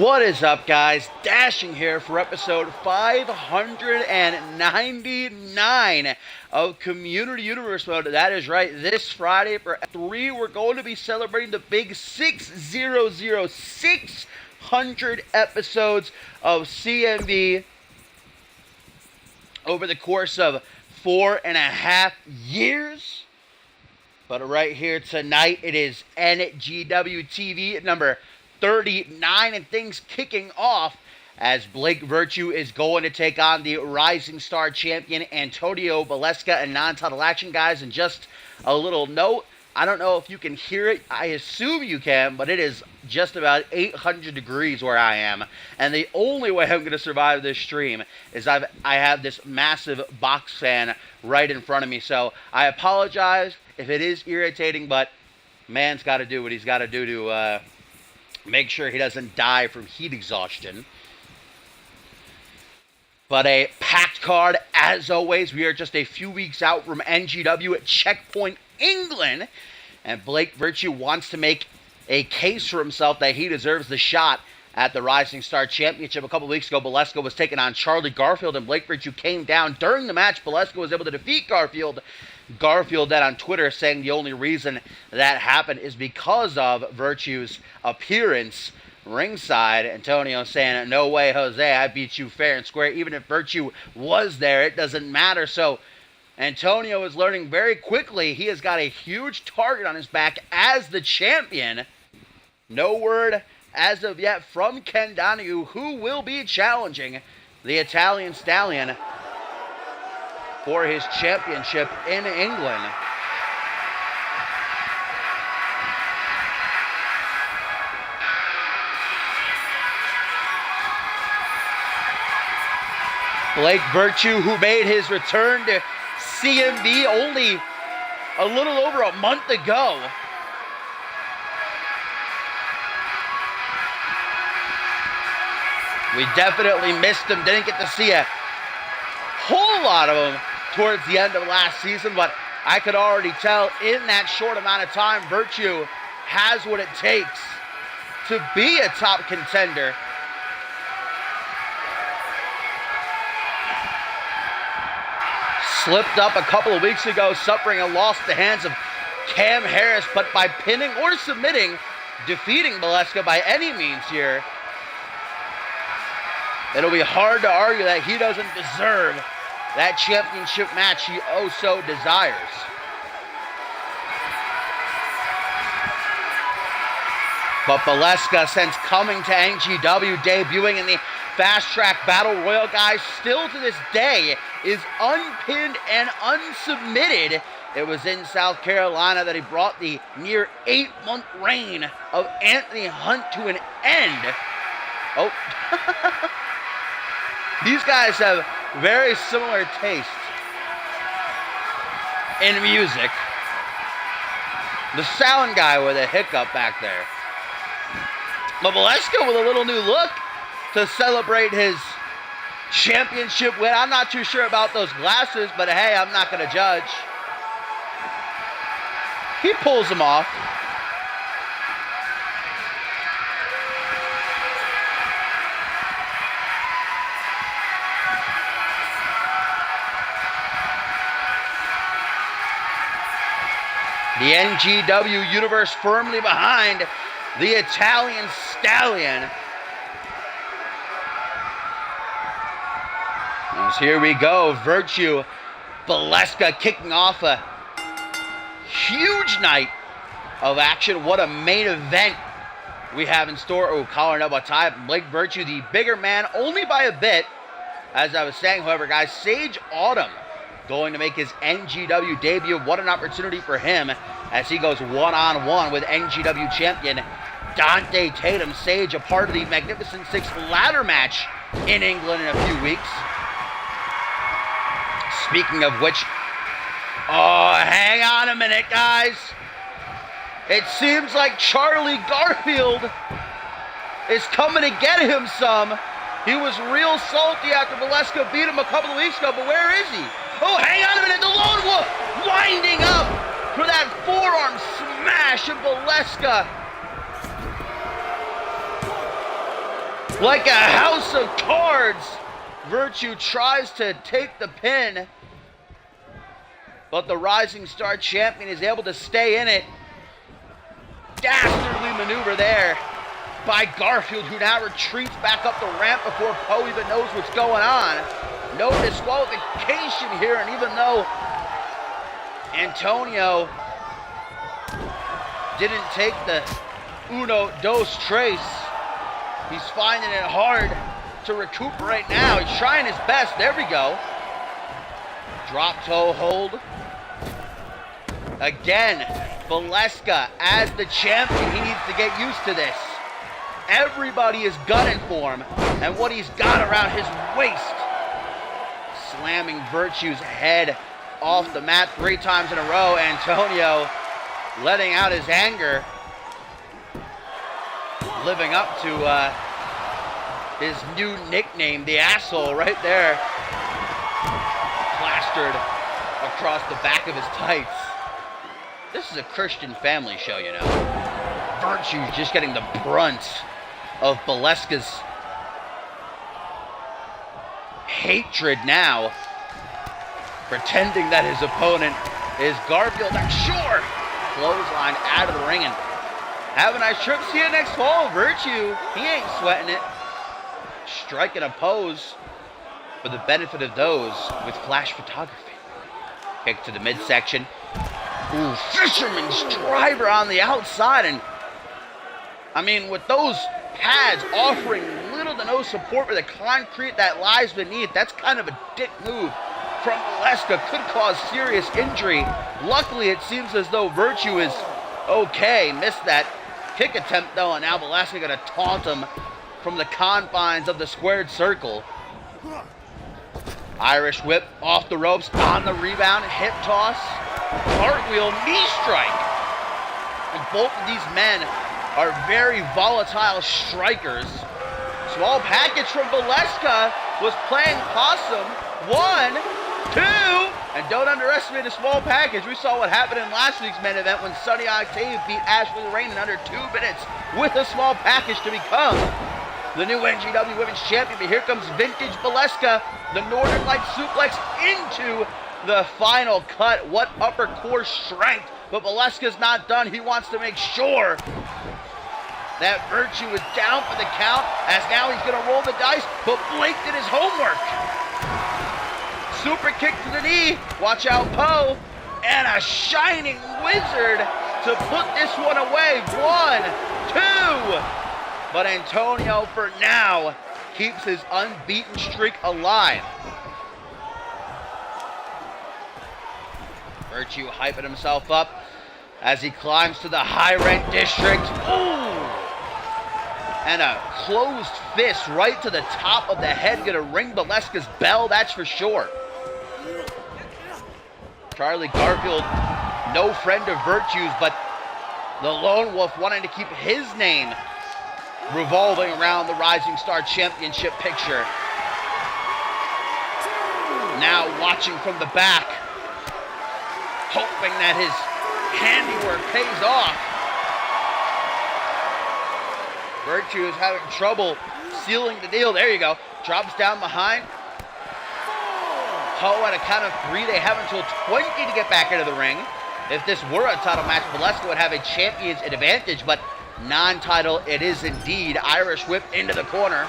What is up, guys? Dashing here for episode 599 of Community Universe Mode. That is right. This Friday for 3, we're going to be celebrating the big 600 episodes of CMV over the course of 4.5 years. But right here tonight, it is NGW TV number 39, and things kicking off as Blake Virtue is going to take on the Rising Star champion Antonio Baleska in non-title action, guys. And just a little note, I don't know if you can hear it. I assume you can, but it is just about 800 degrees where I am. And the only way I'm going to survive this stream is I have this massive box fan right in front of me. So I apologize if it is irritating, but man's got to do what he's got to do to make sure he doesn't die from heat exhaustion. But a packed card, as always. We are just a few weeks out from NGW at Checkpoint, England. And Blake Virtue wants to make a case for himself that he deserves the shot at the Rising Star Championship. A couple weeks ago, Baleska was taking on Charlie Garfield, and Blake Virtue came down. During the match, Baleska was able to defeat Garfield. Garfield then on Twitter saying the only reason that happened is because of Virtue's appearance ringside. Antonio saying, no way, Jose, I beat you fair and square. Even if Virtue was there, it doesn't matter. So Antonio is learning very quickly he has got a huge target on his back as the champion. No word as of yet from Ken Donahue, who will be challenging the Italian Stallion for his championship in England. Blake Virtue, who made his return to CMV only a little over a month ago. We definitely missed him. Didn't get to see a whole lot of him towards the end of last season, but I could already tell in that short amount of time, Virtue has what it takes to be a top contender. Slipped up a couple of weeks ago, suffering a loss at the hands of Cam Harris, but by pinning or submitting, defeating Baleska by any means here, it'll be hard to argue that he doesn't deserve that championship match he oh so desires. But Baleska, since coming to NGW, debuting in the Fast Track Battle Royal, guys, still to this day is unpinned and unsubmitted. It was in South Carolina that he brought the near 8-month reign of Anthony Hunt to an end. Oh. These guys have very similar tastes in music. The sound guy with a hiccup back there. But Baleska with a little new look to celebrate his championship win. I'm not too sure about those glasses, but hey, I'm not going to judge. He pulls them off. The NGW Universe firmly behind the Italian Stallion. As here we go, Virtue, Baleska kicking off a huge night of action. What a main event we have in store. Oh, collar and elbow tie. Blake Virtue, the bigger man, only by a bit. As I was saying, however, guys, Sage Autumn going to make his NGW debut. What an opportunity for him as he goes one-on-one with NGW champion Dante Tatum. Sage, a part of the Magnificent Six ladder match in England in a few weeks. Speaking of which, oh, hang on a minute, guys. It seems like Charlie Garfield is coming to get him some. He was real salty after Baleska beat him a couple of weeks ago, but where is he? Oh, hang on a minute, the Lone Wolf winding up for that forearm smash of Baleska. Like a house of cards, Virtue tries to take the pin, but the Rising Star champion is able to stay in it. Dastardly maneuver there by Garfield, who now retreats back up the ramp before Poe even knows what's going on. No disqualification here, and even though Antonio didn't take the uno, dos, tres, he's finding it hard to recuperate now. He's trying his best. There we go. Drop toe hold. Again, Valeska as the champion, he needs to get used to this. Everybody is gunning for him, and what he's got around his waist. Slamming Virtue's head off the mat 3 times in a row. Antonio letting out his anger, living up to his new nickname, the asshole, right there, plastered across the back of his tights. This is a Christian family show, you know. Virtue's just getting the brunt of Valeska's hatred now, pretending that his opponent is Garfield. I'm sure. Clothesline out of the ring, and have a nice trip. See you next fall. Virtue, he ain't sweating it. Striking a pose for the benefit of those with flash photography. Kick to the midsection. Ooh, Fisherman's driver on the outside, and I mean, with those pads offering little to no support for the concrete that lies beneath, that's kind of a dick move from Valeska. Could cause serious injury. Luckily, it seems as though Virtue is okay. Missed that kick attempt, though, and now Valeska gonna taunt him from the confines of the squared circle. Irish whip off the ropes, on the rebound, hip toss, cartwheel, knee strike. And both of these men are very volatile strikers. Small package from Valeska was playing possum. 1, 2, and don't underestimate a small package. We saw what happened in last week's main event when Sunny Octave beat Ashley Rain in under 2 minutes with a small package to become the new NGW Women's Champion. But here comes vintage Valeska, the Northern Light suplex into the final cut. What upper core strength, but Valeska's not done. He wants to make sure that Virtue is down for the count, as now he's going to roll the dice, but Blake did his homework. Super kick to the knee, watch out Poe, and a shining wizard to put this one away. 1, 2, but Antonio for now keeps his unbeaten streak alive. Virtue hyping himself up as he climbs to the high rent district. Ooh! And a closed fist right to the top of the head, gonna ring Valeska's bell, that's for sure. Charlie Garfield, no friend of Virtue's, but the Lone Wolf wanting to keep his name revolving around the Rising Star Championship picture. Now watching from the back, hoping that his handiwork pays off. Virtue is having trouble sealing the deal. There you go. Drops down behind. Poe at a count of 3. They have until 20 to get back into the ring. If this were a title match, Valeska would have a champion's advantage, but non-title it is indeed. Irish whip into the corner.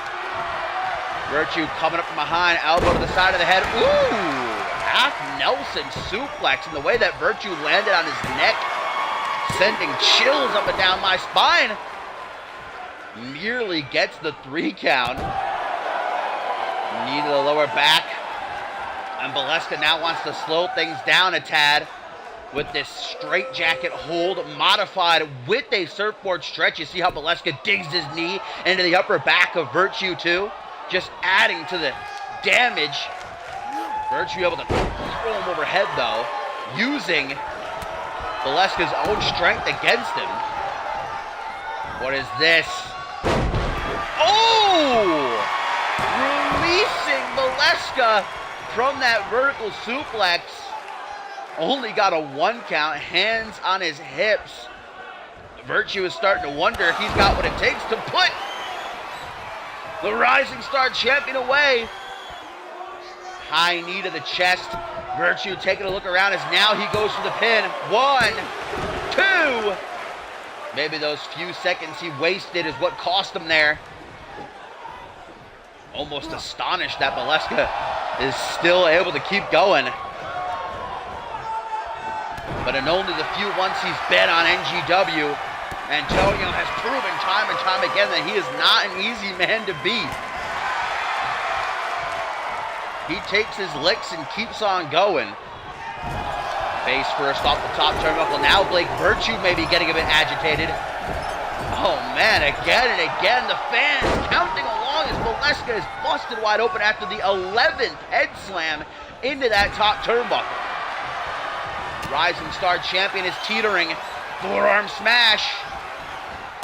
Virtue coming up from behind, elbow to the side of the head. Ooh! Half Nelson suplex, and the way that Virtue landed on his neck, sending chills up and down my spine. Nearly gets the 3 count. Knee to the lower back. And Valeska now wants to slow things down a tad with this straight jacket hold modified with a surfboard stretch. You see how Valeska digs his knee into the upper back of Virtue too. Just adding to the damage. Virtue able to throw him overhead though, using Valeska's own strength against him. What is this? Oh! Releasing Valeska from that vertical suplex. Only got a 1 count, hands on his hips. Virtue is starting to wonder if he's got what it takes to put The Rising Star champion away. High knee to the chest. Virtue taking a look around as now he goes for the pin. 1, 2. Maybe those few seconds he wasted is what cost him there. Almost astonished that Valeska is still able to keep going. But in only the few months he's been on NGW, Antonio has proven time and time again that he is not an easy man to beat. He takes his licks and keeps on going. Face first off the top turnbuckle. Now Blake Virtue may be getting a bit agitated. Oh man, again and again the fans counting along as Valeska is busted wide open after the 11th head slam into that top turnbuckle. Rising Star champion is teetering. Forearm smash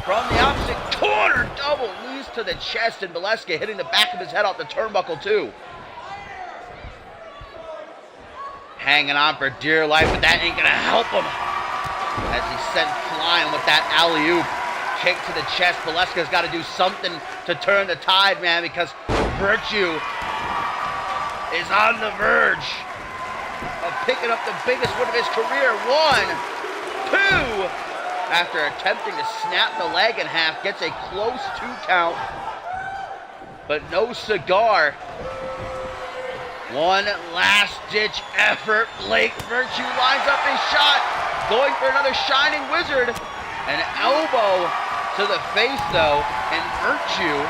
from the opposite corner. Double knees to the chest, and Valeska hitting the back of his head off the turnbuckle too. Hanging on for dear life, but that ain't gonna help him as he's sent flying with that alley-oop. Kick to the chest. Valeska's got to do something to turn the tide, man, because Virtue is on the verge of picking up the biggest win of his career. 1, 2. After attempting to snap the leg in half, gets a close 2 count, but no cigar. One last-ditch effort. Blake Virtue lines up his shot. Going for another Shining Wizard. An elbow to the face, though, and Virtue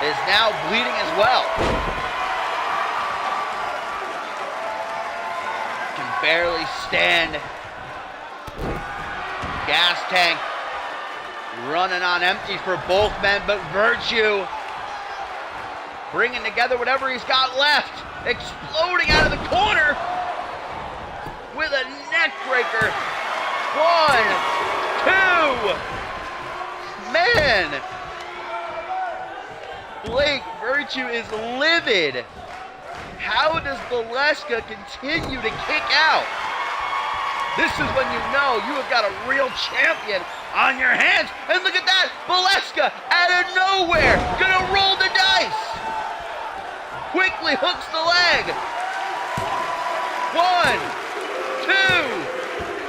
is now bleeding as well. Can barely stand. Gas tank running on empty for both men, but Virtue bringing together whatever he's got left. Exploding out of the corner with a neck breaker. 1, 2. Man, Blake Virtue is livid. How does Valeska continue to kick out? This is when you know you have got a real champion on your hands. And look at that, Valeska out of nowhere, gonna roll the dice. Quickly hooks the leg. 1, 2,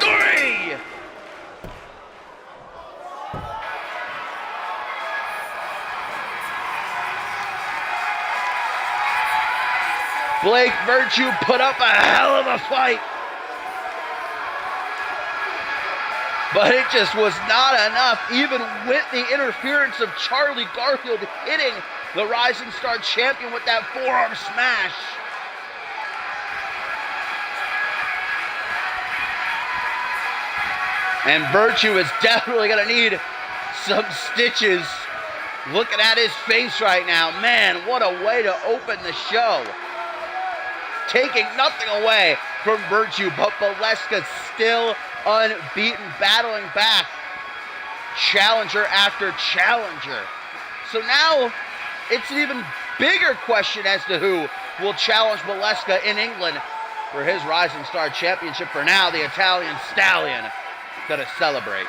3. Blake Virtue put up a hell of a fight. But it just was not enough, even with the interference of Charlie Garfield hitting the Rising Star champion with that forearm smash. And Virtue is definitely going to need some stitches. Looking at his face right now, man, what a way to open the show. Taking nothing away from Virtue, but Valeska still unbeaten, battling back challenger after challenger. So now it's an even bigger question as to who will challenge Valeska in England for his Rising Star Championship. For now, the Italian Stallion gonna celebrate.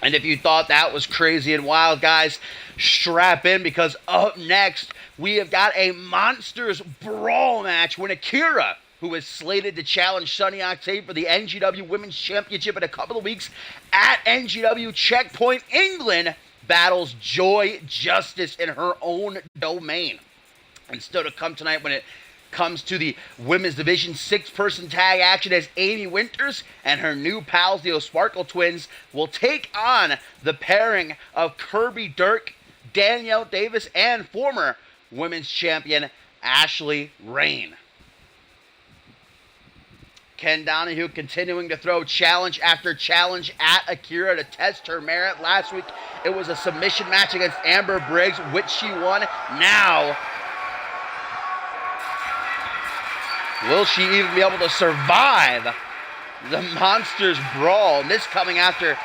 And if you thought that was crazy and wild, guys, strap in, because up next, we have got a Monsters Brawl match when Akira, who is slated to challenge Sonny Octave for the NGW Women's Championship in a couple of weeks at NGW Checkpoint England, battles Joy Justice in her own domain. And still to come tonight when it comes to the women's division 6-person tag action, as Amy Winters and her new pals, the O'Sparkle twins, will take on the pairing of Kirby Dirk, Danielle Davis, and former women's champion Ashley Rain. Ken Donahue continuing to throw challenge after challenge at Akira to test her merit. Last week, it was a submission match against Amber Briggs, which she won. Now, will she even be able to survive the Monsters Brawl? And this coming after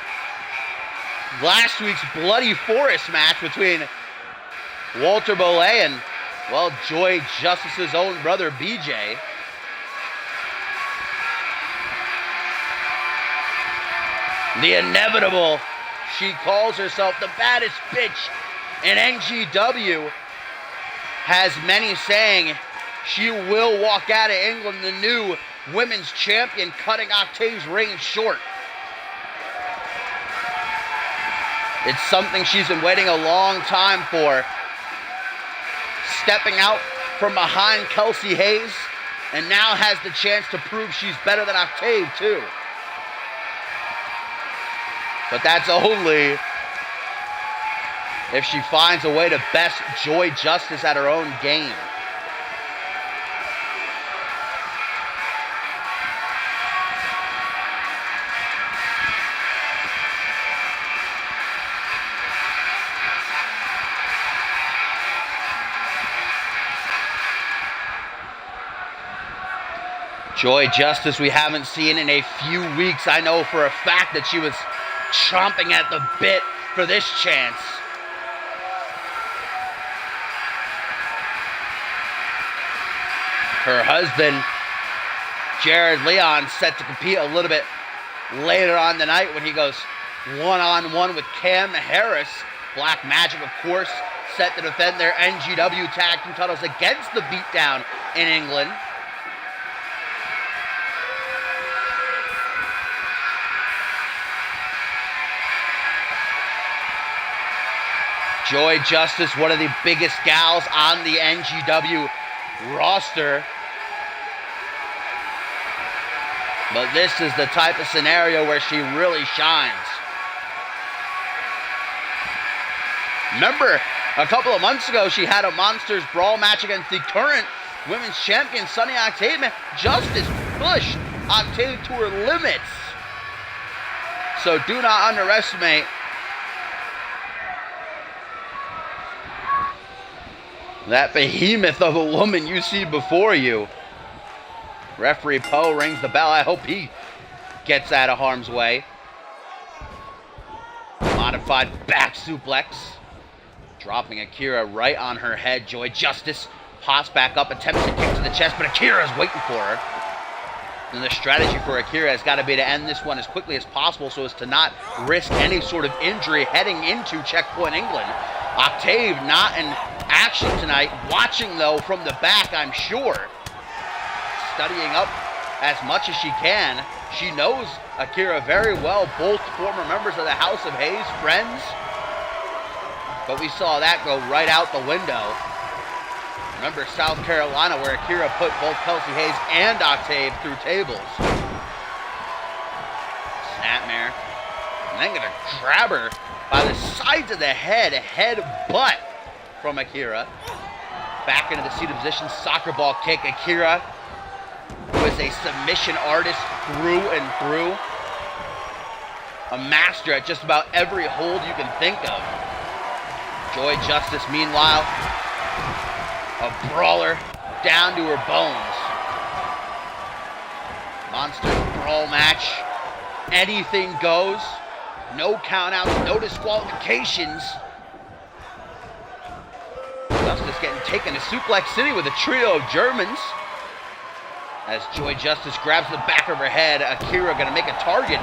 last week's Bloody Forest match between Walter Bolet and, well, Joy Justice's own brother, BJ. The inevitable. She calls herself the baddest bitch in NGW. Has many saying she will walk out of England the new women's champion, cutting Octave's reign short. It's something she's been waiting a long time for. Stepping out from behind Kelsey Hayes, and now has the chance to prove she's better than Octave too. But that's only if she finds a way to best Joy Justice at her own game. Joy Justice we haven't seen in a few weeks. I know for a fact that she was chomping at the bit for this chance. Her husband, Jared Leon, set to compete a little bit later on tonight when he goes one-on-one with Cam Harris. Black Magic, of course, set to defend their NGW tag team titles against the beatdown in England. Joy Justice, one of the biggest gals on the NGW roster. But this is the type of scenario where she really shines. Remember, a couple of months ago, she had a Monsters Brawl match against the current women's champion, Sunny Octave. Justice pushed Octave to her limits. So do not underestimate that behemoth of a woman you see before you. Referee Poe rings the bell. I hope he gets out of harm's way. Modified back suplex. Dropping Akira right on her head. Joy Justice pops back up, attempts to kick to the chest, but Akira's waiting for her. And the strategy for Akira has got to be to end this one as quickly as possible so as to not risk any sort of injury heading into Checkpoint England. Octave not in action tonight, watching though from the back, I'm sure. Studying up as much as she can. She knows Akira very well, both former members of the House of Hayes, friends. But we saw that go right out the window. Remember South Carolina, where Akira put both Kelsey Hayes and Octave through tables. Snapmare. And then gonna grab her by the sides of the head butt from Akira. Back into the seated position, soccer ball kick. Akira, who is a submission artist through and through. A master at just about every hold you can think of. Joy Justice, meanwhile, a brawler down to her bones. Monster Brawl match. Anything goes. No countouts, no disqualifications. Justice getting taken to Suplex City with a trio of Germans. As Joy Justice grabs the back of her head, Akira gonna make a target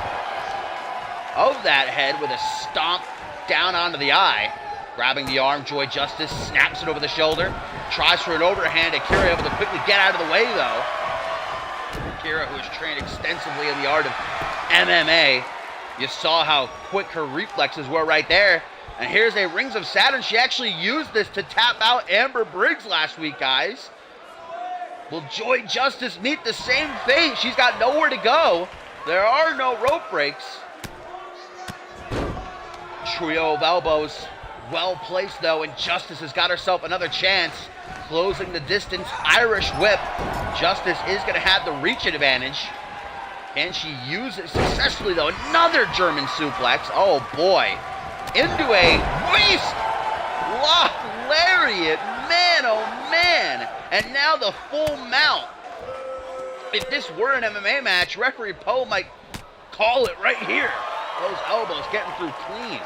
of that head with a stomp down onto the eye. Grabbing the arm, Joy Justice snaps it over the shoulder. Tries for an overhand. Akira able to quickly get out of the way though. Akira, who has trained extensively in the art of MMA. You saw how quick her reflexes were right there. And here's a Rings of Saturn. She actually used this to tap out Amber Briggs last week, guys. Will Joy Justice meet the same fate? She's got nowhere to go. There are no rope breaks. Trio of elbows. Well placed though, and Justice has got herself another chance. Closing the distance, Irish whip. Justice is going to have the reach advantage. Can she use it successfully, though? Another German suplex. Oh, boy. Into a waist lock lariat. Man, oh, man. And now the full mount. If this were an MMA match, referee Poe might call it right here. Those elbows getting through clean.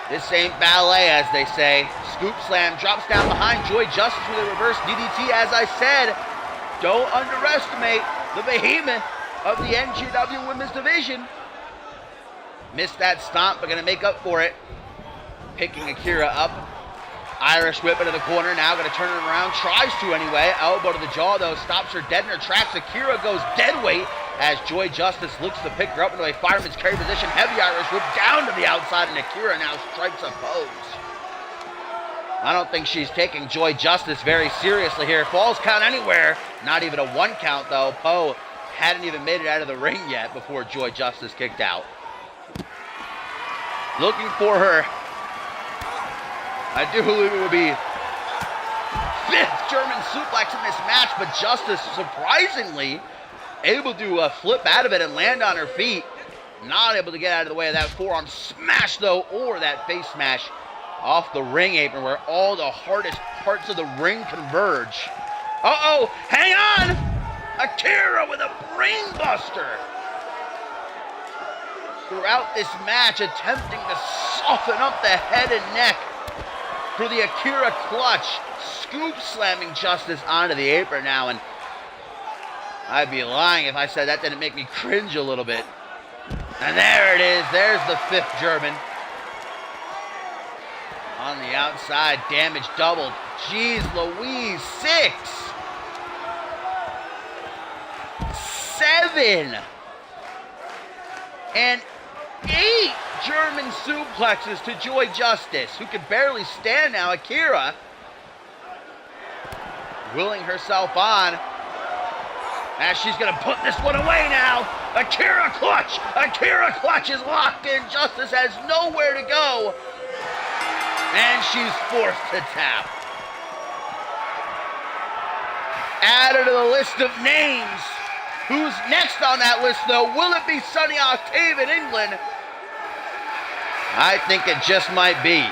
This ain't ballet, as they say. Scoop slam, drops down behind Joy Justice with a reverse DDT. As I said, don't underestimate the behemoth of the NGW Women's Division. Missed that stomp, but gonna make up for it. Picking Akira up. Irish whip into the corner, now gonna turn it around. Tries to anyway. Elbow to the jaw, though. Stops her dead in her tracks. Akira goes dead weight as Joy Justice looks to pick her up into a fireman's carry position. Heavy Irish whip down to the outside, and Akira now strikes a pose. I don't think she's taking Joy Justice very seriously here. Falls count anywhere. Not even a 1 count, though. Poe hadn't even made it out of the ring yet before Joy Justice kicked out. Looking for her. I do believe it would be 5th German suplex in this match, but Justice surprisingly able to flip out of it and land on her feet. Not able to get out of the way of that forearm smash, though, or that face smash off the ring apron where all the hardest parts of the ring converge. Uh-oh, hang on! Akira with a brainbuster. Throughout this match, attempting to soften up the head and neck for the Akira clutch. Scoop slamming Justice onto the apron now, and I'd be lying if I said that didn't make me cringe a little bit. And there it is. There's the 5th German. On the outside, damage doubled. Jeez Louise, 6. 7. And 8 German suplexes to Joy Justice, who can barely stand now. Akira willing herself on as she's going to put this one away now. Akira clutch. Akira clutch is locked in. Justice has nowhere to go. And she's forced to tap. Added to the list of names. Who's next on that list, though? Will it be Sunny Octave in England? I think it just might be.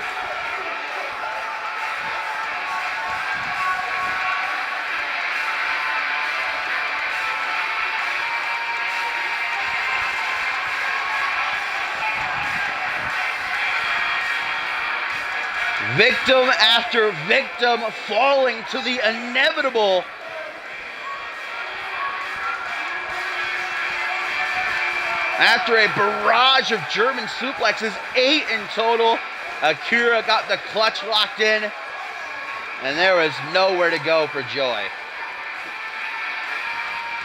Victim after victim falling to the inevitable. After a barrage of German suplexes, 8 in total, Akira got the clutch locked in, and there was nowhere to go for Joy.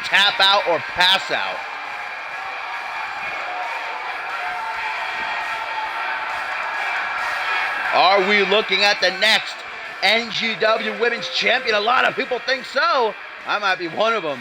Tap out or pass out. Are we looking at the next NGW Women's Champion? A lot of people think so. I might be one of them.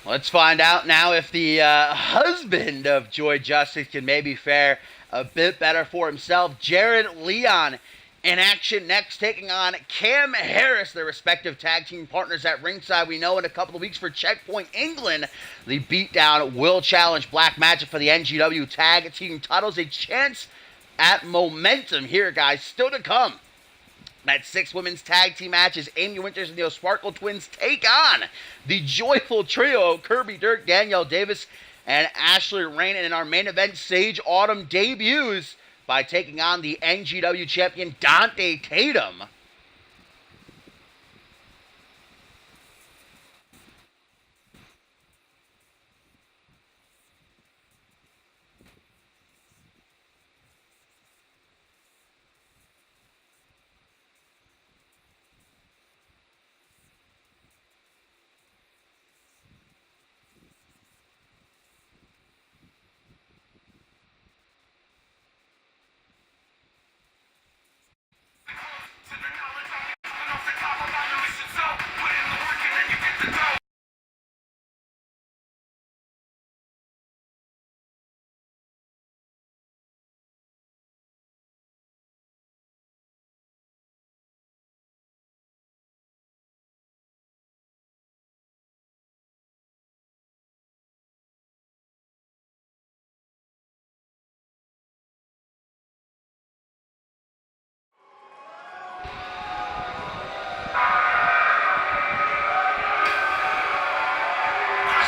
Let's find out now if the husband of Joy Justice can maybe fare a bit better for himself. Jared Leon in action next, taking on Cam Harris, their respective tag team partners at ringside. We know in a couple of weeks for Checkpoint England, the beatdown will challenge Black Magic for the NGW tag team titles. A chance at momentum here, guys, still to come. That 6 women's tag team match is Amy Winters and the O'Sparkle twins take on the joyful trio of Kirby Dirk, Danielle Davis, and Ashley Rain. And in our main event, Sage Autumn debuts by taking on the NGW champion Dante Tatum.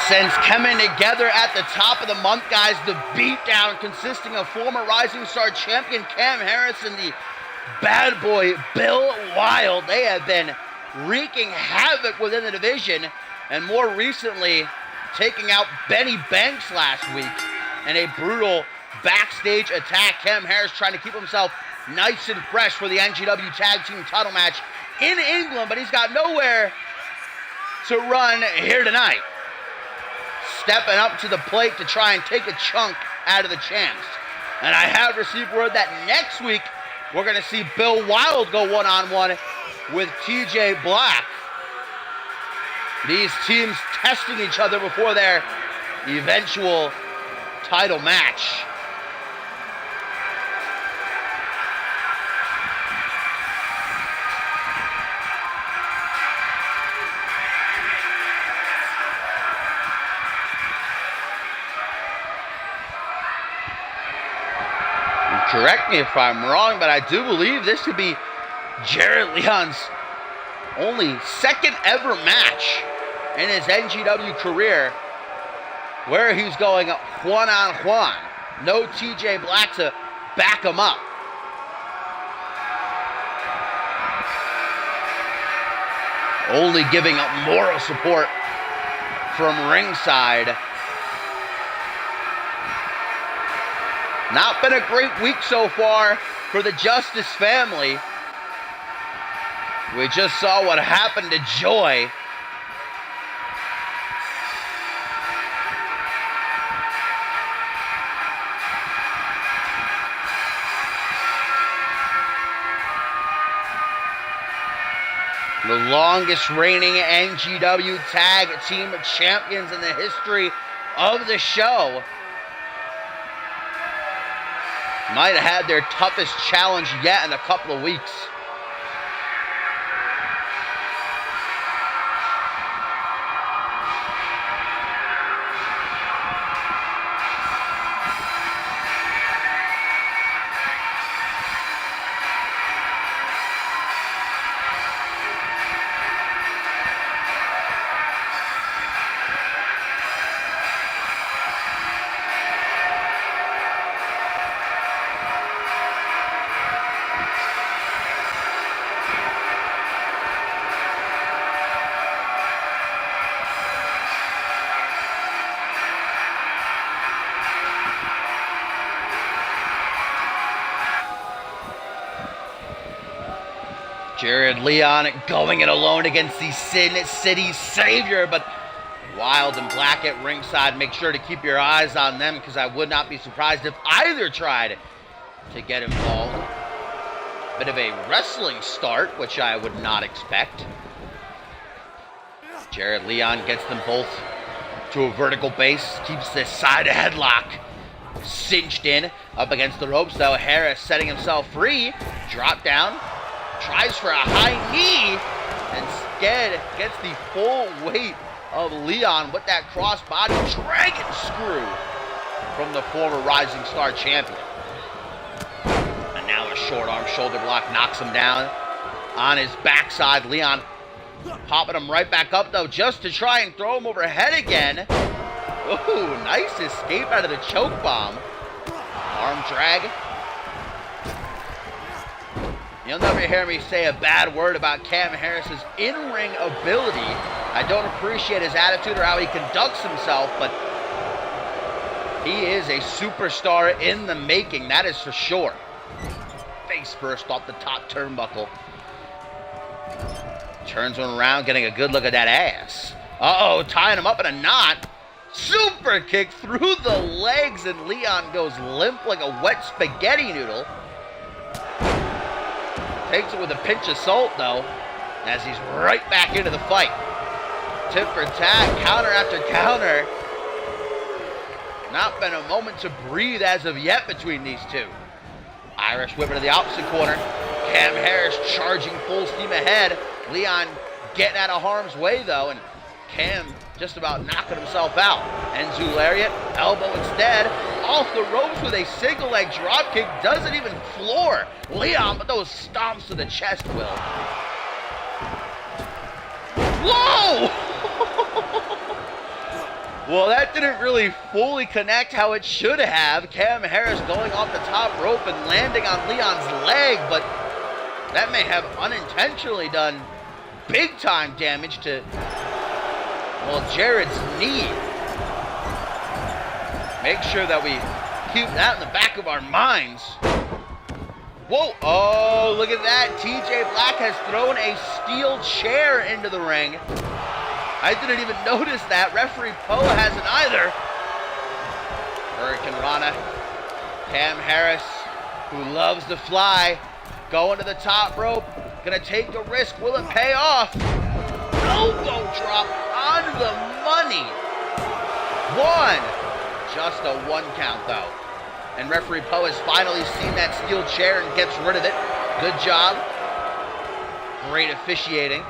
Since coming together at the top of the month, guys, the beatdown consisting of former Rising Star champion Cam Harris and the bad boy Bill Wild. They have been wreaking havoc within the division, and more recently taking out Benny Banks last week in a brutal backstage attack. Cam Harris trying to keep himself nice and fresh for the NGW Tag Team title match in England, but he's got nowhere to run here tonight. Stepping up to the plate to try and take a chunk out of the champs. And I have received word that next week we're going to see Bill Wild go one-on-one with TJ Black. These teams testing each other before their eventual title match. Correct me if I'm wrong, but I do believe this could be Jared Leon's only second ever match in his NGW career where he's going one-on-one. No TJ Black to back him up. Only giving up moral support from ringside. Not been a great week so far for the Justice family. We just saw what happened to Joy. The longest reigning NGW Tag Team Champions in the history of the show. Might have had their toughest challenge yet in a couple of weeks. Jared Leon going it alone against the Sin City Savior, but Wild and Black at ringside. Make sure to keep your eyes on them, because I would not be surprised if either tried to get involved. Bit of a wrestling start, which I would not expect. Jared Leon gets them both to a vertical base, keeps this side headlock cinched in up against the ropes, though. Harris setting himself free, drop down. Tries for a high knee, instead gets the full weight of Leon with that crossbody dragon screw from the former Rising Star champion. And now a short arm shoulder block knocks him down on his backside. Leon popping him right back up, though, just to try and throw him overhead again. Ooh, nice escape out of the choke bomb. Arm drag. You'll never hear me say a bad word about Cam Harris's in-ring ability. I don't appreciate his attitude or how he conducts himself, but he is a superstar in the making, that is for sure. Face first off the top turnbuckle. Turns one around, getting a good look at that ass. Uh-oh, tying him up in a knot. Super kick through the legs, and Leon goes limp like a wet spaghetti noodle. Takes it with a pinch of salt, though, as he's right back into the fight. Tip for tat, counter after counter. Not been a moment to breathe as of yet between these two. Irish whip into the opposite corner. Cam Harris charging full steam ahead. Leon getting out of harm's way, though, and Cam just about knocking himself out. Enzu lariat, elbow instead. Off the ropes with a single leg drop kick. Doesn't even floor Leon, but those stomps to the chest will. Whoa! Well, that didn't really fully connect how it should have. Cam Harris going off the top rope and landing on Leon's leg, but that may have unintentionally done big time damage to, well, Jared's knee. Make sure that we keep that in the back of our minds. Whoa, oh, look at that. TJ Black has thrown a steel chair into the ring. I didn't even notice that. Referee Poe hasn't either. Hurricane Rana. Cam Harris, who loves to fly, going to the top rope. Gonna take the risk. Will it pay off? Elbow drop on the money. One. Just a 1 count, though. And referee Poe has finally seen that steel chair and gets rid of it. Good job. Great officiating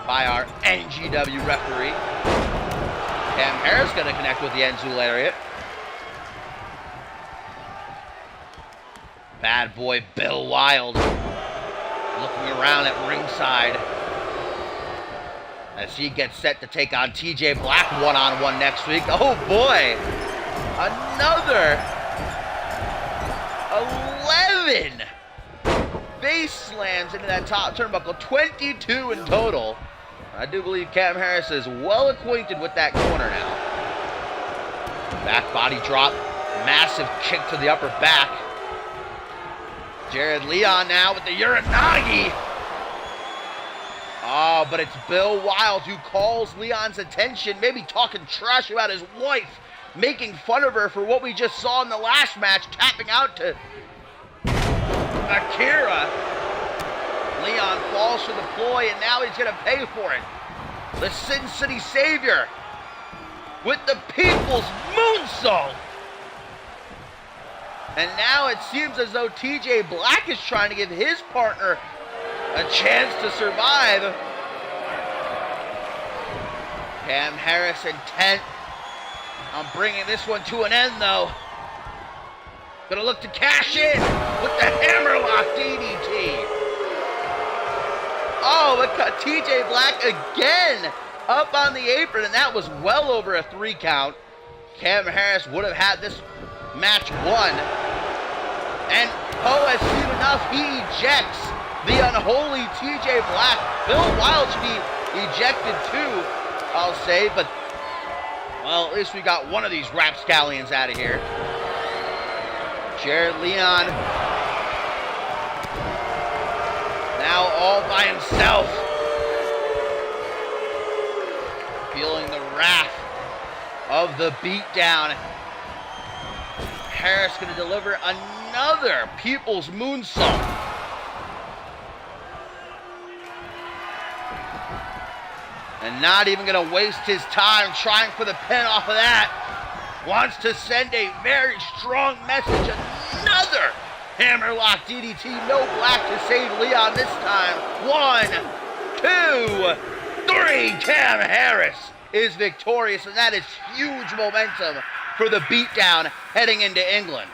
by our NGW referee. Cam Harris going to connect with the Enzu lariat. Bad boy Bill Wild looking around at ringside as he gets set to take on TJ Black one-on-one next week. Oh boy, another 11 base slams into that top turnbuckle, 22 in total. I do believe Cam Harris is well acquainted with that corner now. Back body drop, massive kick to the upper back. Jared Leon now with the Uranagi. Oh, but it's Bill Wild who calls Leon's attention, maybe talking trash about his wife, making fun of her for what we just saw in the last match, tapping out to Akira. Leon falls for the ploy, and now he's going to pay for it. The Sin City Savior with the People's Moonsault. And now it seems as though TJ Black is trying to give his partner a chance to survive. Cam Harris intent on bringing this one to an end, though. Gonna look to cash in with the hammerlock DDT. Oh, but cut TJ Black again up on the apron, and that was well over a 3 count. Cam Harris would have had this match won. And Poe has seen enough. He ejects the unholy TJ Black. Bill Wild should be ejected too, I'll say, but, well, at least we got one of these rapscallions out of here. Jared Leon now all by himself, feeling the wrath of the beatdown. Harris going to deliver another People's Moonsault. And not even going to waste his time trying for the pin off of that. Wants to send a very strong message. Another hammerlock DDT. No Black to save Leon this time. 1, 2, 3. Cam Harris is victorious, and that is huge momentum for the beatdown heading into England.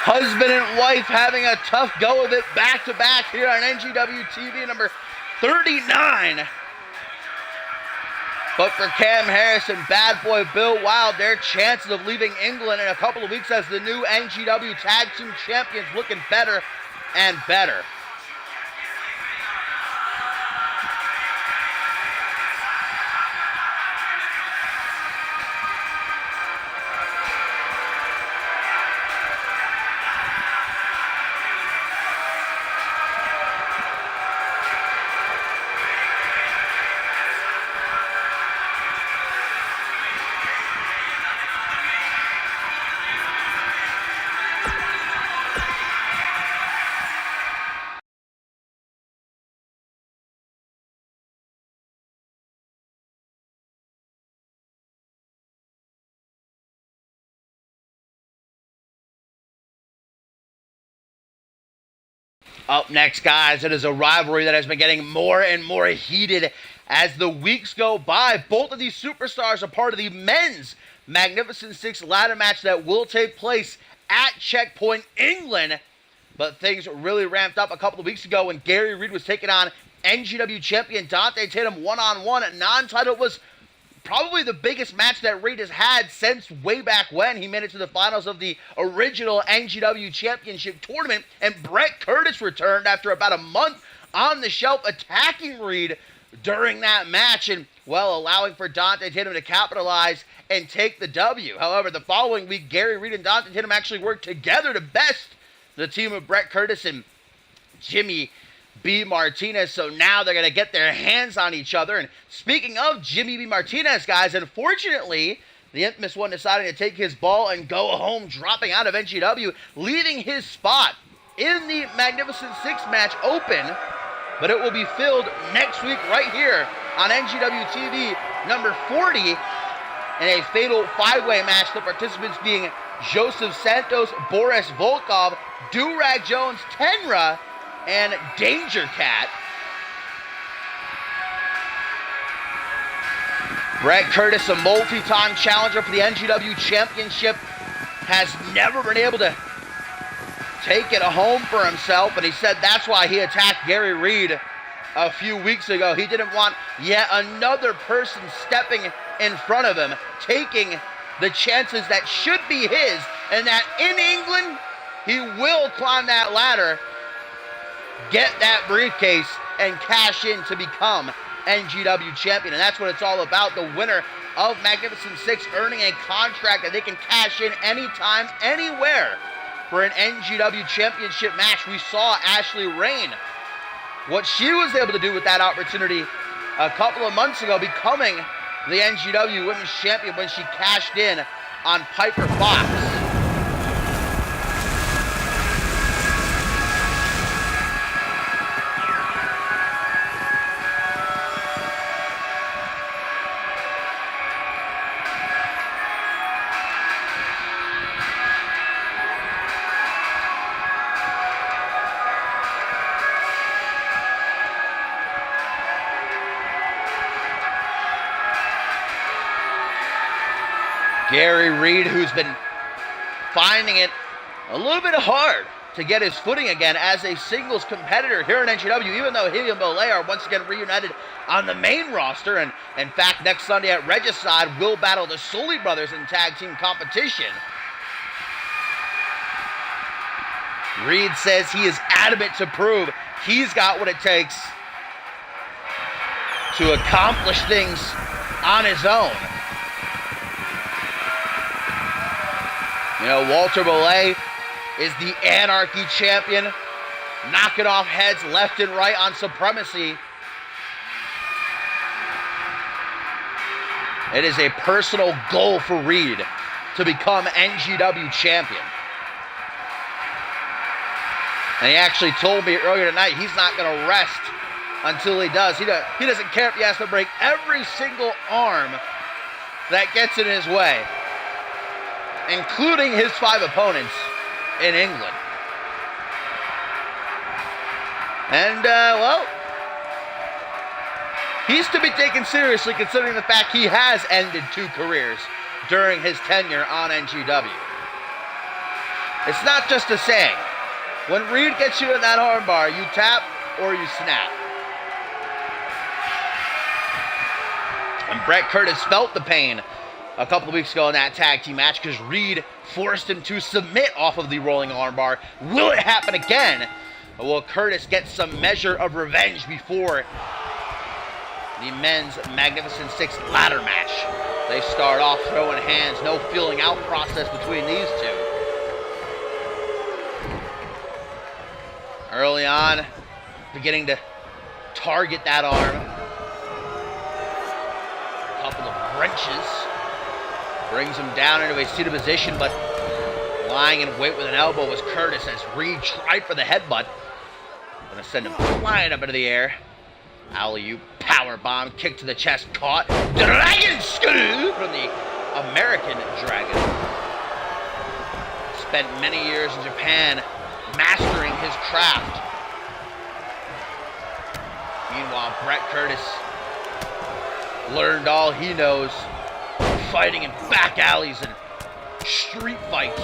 Husband and wife having a tough go of it back-to-back here on NGW TV number 39. But for Cam Harris and bad boy Bill Wild, their chances of leaving England in a couple of weeks as the new NGW Tag Team Champions looking better and better. Up next, guys, it is a rivalry that has been getting more and more heated As the weeks go by, both of these superstars are part of the men's Magnificent Six ladder match that will take place at Checkpoint, England. But things really ramped up a couple of weeks ago when Gary Reed was taking on NGW champion Dante Tatum one-on-one. Non-title was probably the biggest match that Reed has had since way back when he made it to the finals of the original NGW Championship tournament. And Brett Curtis returned after about a month on the shelf, attacking Reed during that match and, well, allowing for Dante Tatum to capitalize and take the W. However, the following week, Gary Reed and Dante Tatum actually worked together to best the team of Brett Curtis and Jimmy B. Martinez. So now they're going to get their hands on each other. And speaking of Jimmy B. Martinez, guys, unfortunately, the infamous one deciding to take his ball and go home, dropping out of NGW, leaving his spot in the Magnificent Six match open. But it will be filled next week right here on NGW TV number 40 in a fatal five-way match. The participants being Joseph Santos, Boris Volkov, Durag Jones, Tenra, and Danger Cat. Brett Curtis, a multi-time challenger for the NGW Championship, has never been able to take it home for himself, and he said that's why he attacked Gary Reed a few weeks ago. He didn't want yet another person stepping in front of him, taking the chances that should be his, and that in England, he will climb that ladder, get that briefcase, and cash in to become NGW champion. And that's what it's all about. The winner of Magnificent Six earning a contract that they can cash in anytime, anywhere for an NGW championship match. We saw Ashley Rain, what she was able to do with that opportunity a couple of months ago, becoming the NGW Women's Champion when she cashed in on Piper Fox. Gary Reed, who's been finding it a little bit hard to get his footing again as a singles competitor here in NGW, even though he and Bolay are once again reunited on the main roster. And in fact, next Sunday at Regicide, will battle the Sully brothers in tag team competition. Reed says he is adamant to prove he's got what it takes to accomplish things on his own. You know, Walter Bolay is the Anarchy champion, knocking off heads left and right on Supremacy. It is a personal goal for Reed to become NGW champion. And he actually told me earlier tonight he's not going to rest until he does. He doesn't care if he has to break every single arm that gets in his way, including his 5 opponents in England. And, well, he's to be taken seriously considering the fact he has ended 2 careers during his tenure on NGW. It's not just a saying. When Reed gets you in that armbar, you tap or you snap. And Brett Curtis felt the pain a couple of weeks ago in that tag team match because Reed forced him to submit off of the rolling armbar. Will it happen again? Or will Curtis get some measure of revenge before the men's Magnificent Six ladder match? They start off throwing hands, no feeling out process between these two. Early on, beginning to target that arm. A couple of wrenches. Brings him down into a seated position, but lying in wait with an elbow was Curtis as Reed tried for the headbutt. Gonna send him flying up into the air. Alley-oop, powerbomb, kick to the chest, caught. Dragon screw from the American Dragon. Spent many years in Japan mastering his craft. Meanwhile, Brett Curtis learned all he knows, fighting in back alleys and street fights.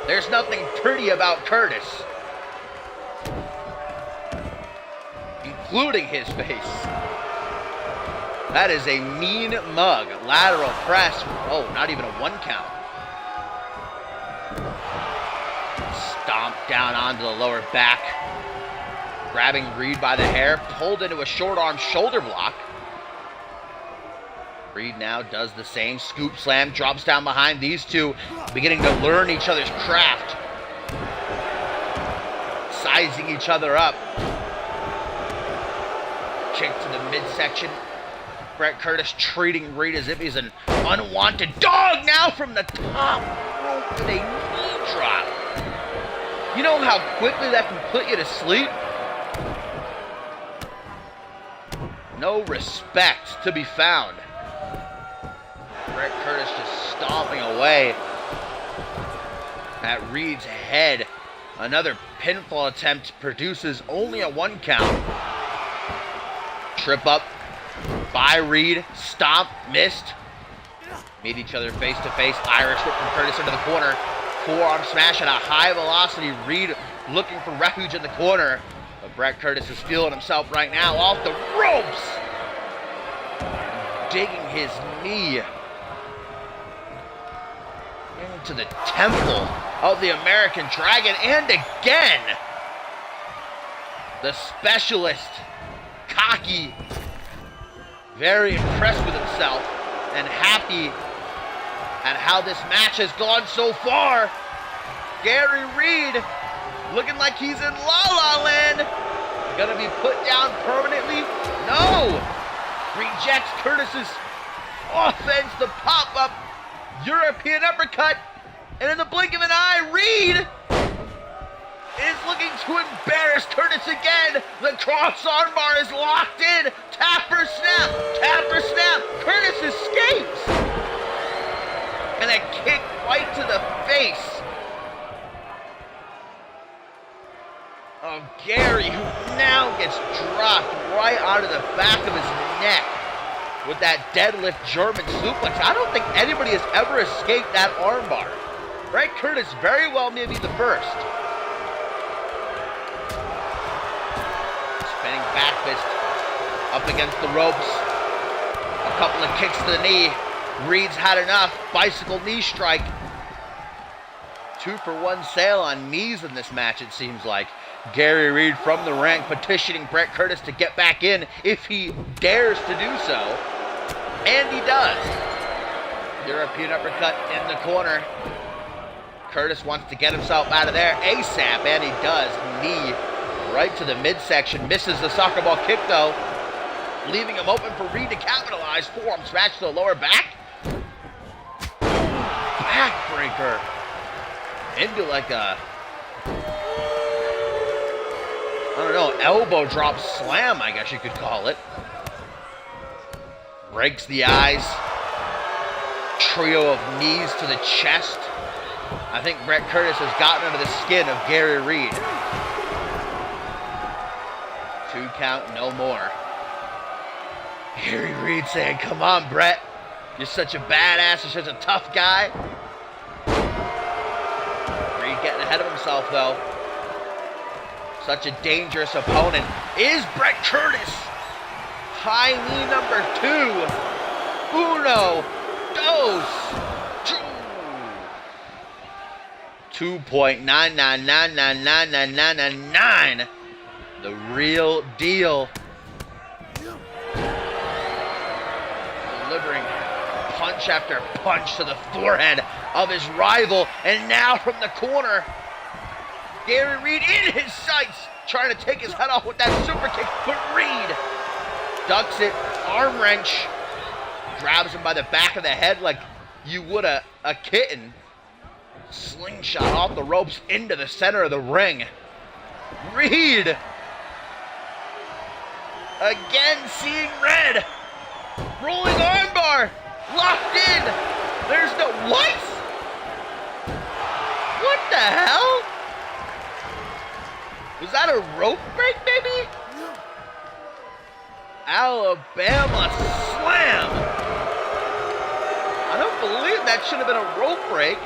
There's nothing pretty about Curtis, including his face. That is a mean mug. Lateral press. Oh, not even a 1 count. Stomp down onto the lower back. Grabbing Reed by the hair. Pulled into a short arm shoulder block. Reed now does the same. Scoop slam. Drops down behind these two. Beginning to learn each other's craft. Sizing each other up. Kick to the midsection. Brett Curtis treating Reed as if he's an unwanted dog now from the top rope with a knee drop. You know how quickly that can put you to sleep? No respect to be found. Brett Curtis just stomping away at Reed's head. Another pinfall attempt produces only a 1 count. Trip up by Reed, stomp, missed. Meet each other face to face. Irish whip from Curtis into the corner. Forearm smash at a high velocity. Reed looking for refuge in the corner. But Brett Curtis is feeling himself right now off the ropes. Digging his knee into the temple of the American Dragon. And again, the specialist, cocky, very impressed with himself and happy at how this match has gone so far. Gary Reed looking like he's in La La Land. Gonna be put down permanently? No! Rejects Curtis's offense, the pop-up European uppercut, and in the blink of an eye, Reed is looking to embarrass Curtis again. The cross armbar is locked in. Tapper snap. Tapper snap. Curtis escapes. And a kick right to the face of Gary, who now gets dropped right out of the back of his neck with that deadlift German suplex. I don't think anybody has ever escaped that armbar. Brett Curtis very well may be the first. Spinning back fist up against the ropes. A couple of kicks to the knee. Reed's had enough. Bicycle knee strike. 2-for-1 sale on knees in this match, it seems like. Gary Reed from the ring petitioning Brett Curtis to get back in if he dares to do so. And he does. European uppercut in the corner. Curtis wants to get himself out of there ASAP, and he does. Knee right to the midsection. Misses the soccer ball kick, though, leaving him open for Reed to capitalize. Forearm smash to the lower back. Backbreaker into like a, I don't know, elbow drop slam, I guess you could call it. Breaks the eyes. Trio of knees to the chest. I think Brett Curtis has gotten under the skin of Gary Reed. 2 count, no more. Gary Reed saying, come on, Brett. You're such a badass. You're such a tough guy. Reed getting ahead of himself, though. Such a dangerous opponent is Brett Curtis. High knee number 2. Uno, dos, 2.999999999. The real deal. Delivering punch after punch to the forehead of his rival. And now from the corner, Gary Reed in his sights, trying to take his head off with that super kick. But Reed ducks it, arm wrench, grabs him by the back of the head like you would a kitten. Slingshot off the ropes into the center of the ring. Reed again seeing red. Rolling armbar. Locked in. There's no... What? What the hell? Was that a rope break, baby? Alabama that should have been a rope break.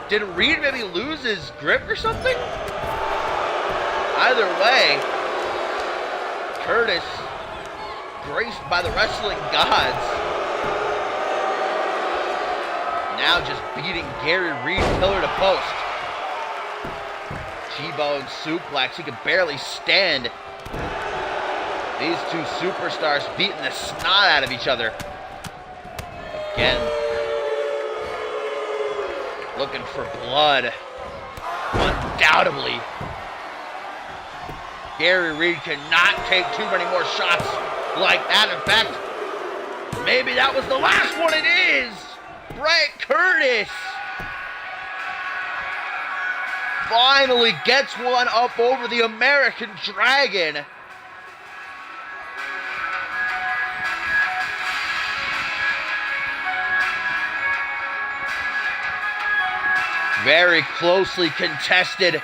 Did Reed maybe lose his grip or something? Either way, Curtis, graced by the wrestling gods, now just beating Gary Reed pillar to post. T-bone suplex, he could barely stand. These two superstars beating the snot out of each other. Again, looking for blood. Undoubtedly. Gary Reed cannot take too many more shots like that. In fact, maybe that was the last one. It is Brett Curtis. Finally gets one up over the American Dragon. Very closely contested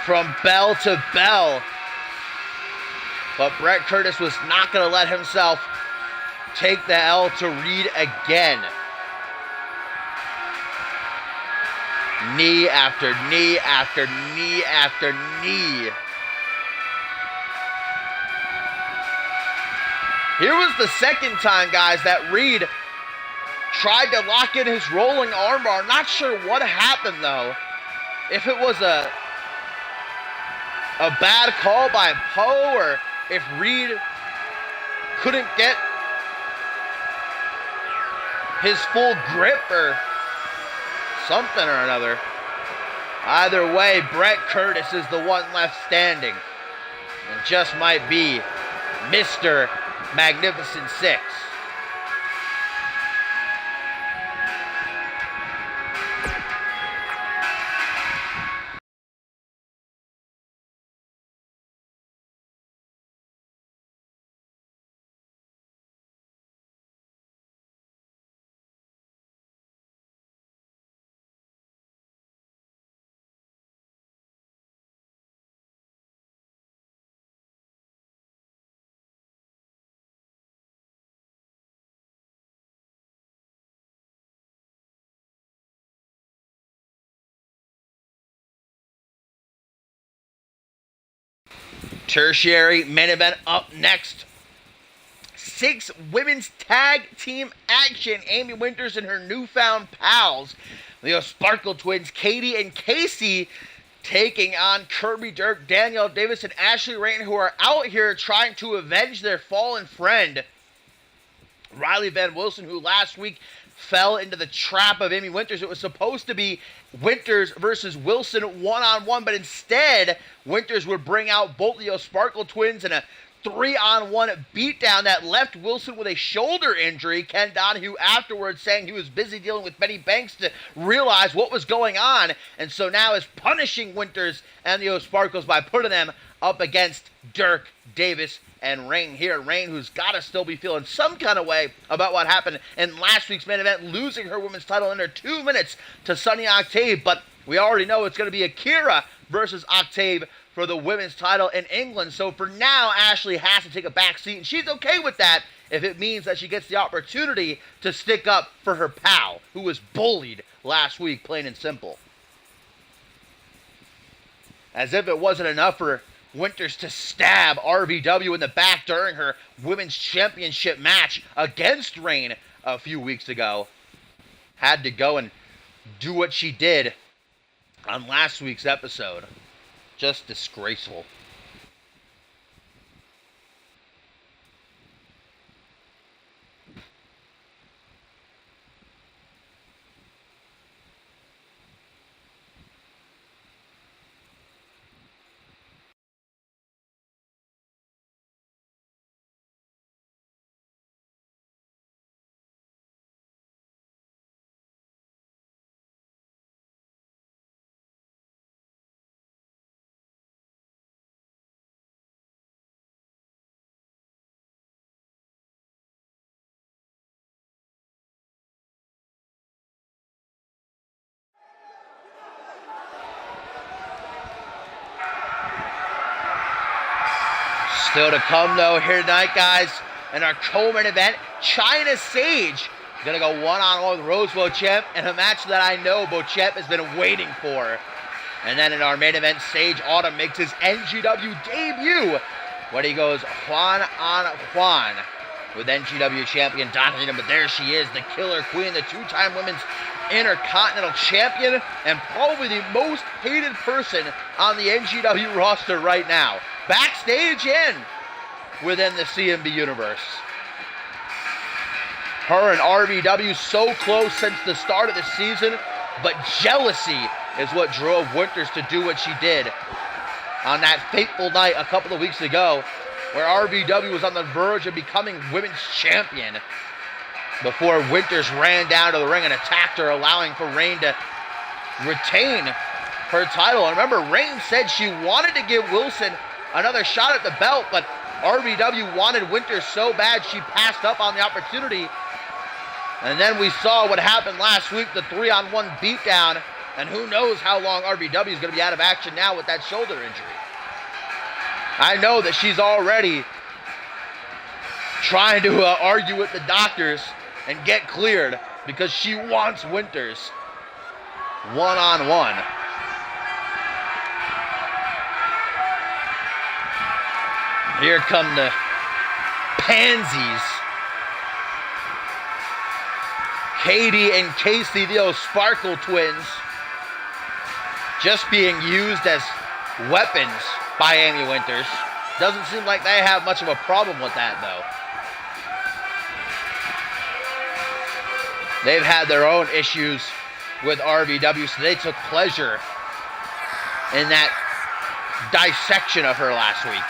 from bell to bell. But Brett Curtis was not going to let himself take the L to Reed again. Knee after knee after knee after knee. Here was the second time, guys, that Reed tried to lock in his rolling armbar. Not sure what happened, though. If it was a bad call by Poe, or if Reed couldn't get his full grip or something or another. Either way, Brett Curtis is the one left standing. And just might be Mr. Magnificent Six. Tertiary main event up next. 6 women's tag team action. Amy Winters and her newfound pals, the Sparkle twins, Katie and Casey, taking on Kirby Dirk, Danielle Davis, and Ashley Rain, who are out here trying to avenge their fallen friend, Riley Van Wilson, who last week fell into the trap of Amy Winters. It was supposed to be Winters versus Wilson one-on-one, but instead, Winters would bring out both the Sparkle twins in a 3-on-1 beatdown that left Wilson with a shoulder injury. Ken Donahue afterwards saying he was busy dealing with Betty Banks to realize what was going on, and so now is punishing Winters and the Sparkles by putting them up against Dirk, Davis, and Rain here. Rain, who's got to still be feeling some kind of way about what happened in last week's main event, losing her women's title under 2 minutes to Sunny Octave, but we already know it's going to be Akira versus Octave for the women's title in England. So for now, Ashley has to take a back seat, and she's okay with that if it means that she gets the opportunity to stick up for her pal, who was bullied last week, plain and simple. As if it wasn't enough for Winters to stab RVW in the back during her women's championship match against Rain a few weeks ago. Had to go and do what she did on last week's episode. Just disgraceful. Still to come, though, here tonight, guys, in our co-main event, China Sage Gonna go one-on-one with Rose Beauchamp in a match that I know Beauchamp has been waiting for. And then in our main event, Sage Autumn makes his NGW debut when he goes Juan on Juan with NGW champion Donna. But there she is, the Killer Queen, the two-time women's Intercontinental Champion, and probably the most hated person on the NGW roster right now. Backstage and within the CMV universe. Her and RVW so close since the start of the season, but jealousy is what drove Winters to do what she did on that fateful night a couple of weeks ago, where RVW was on the verge of becoming women's champion before Winters ran down to the ring and attacked her, allowing for Rain to retain her title. And remember, Rain said she wanted to give Wilson another shot at the belt, but RVW wanted Winters so bad she passed up on the opportunity. And then we saw what happened last week, the 3-on-1 beatdown, and who knows how long RVW is going to be out of action now with that shoulder injury. I know that she's already trying to argue with the doctors and get cleared because she wants Winters one-on-one. Here come the pansies. Katie and Casey, the O'Sparkle twins, just being used as weapons by Amy Winters. Doesn't seem like they have much of a problem with that, though. They've had their own issues with RVW, so they took pleasure in that dissection of her last week.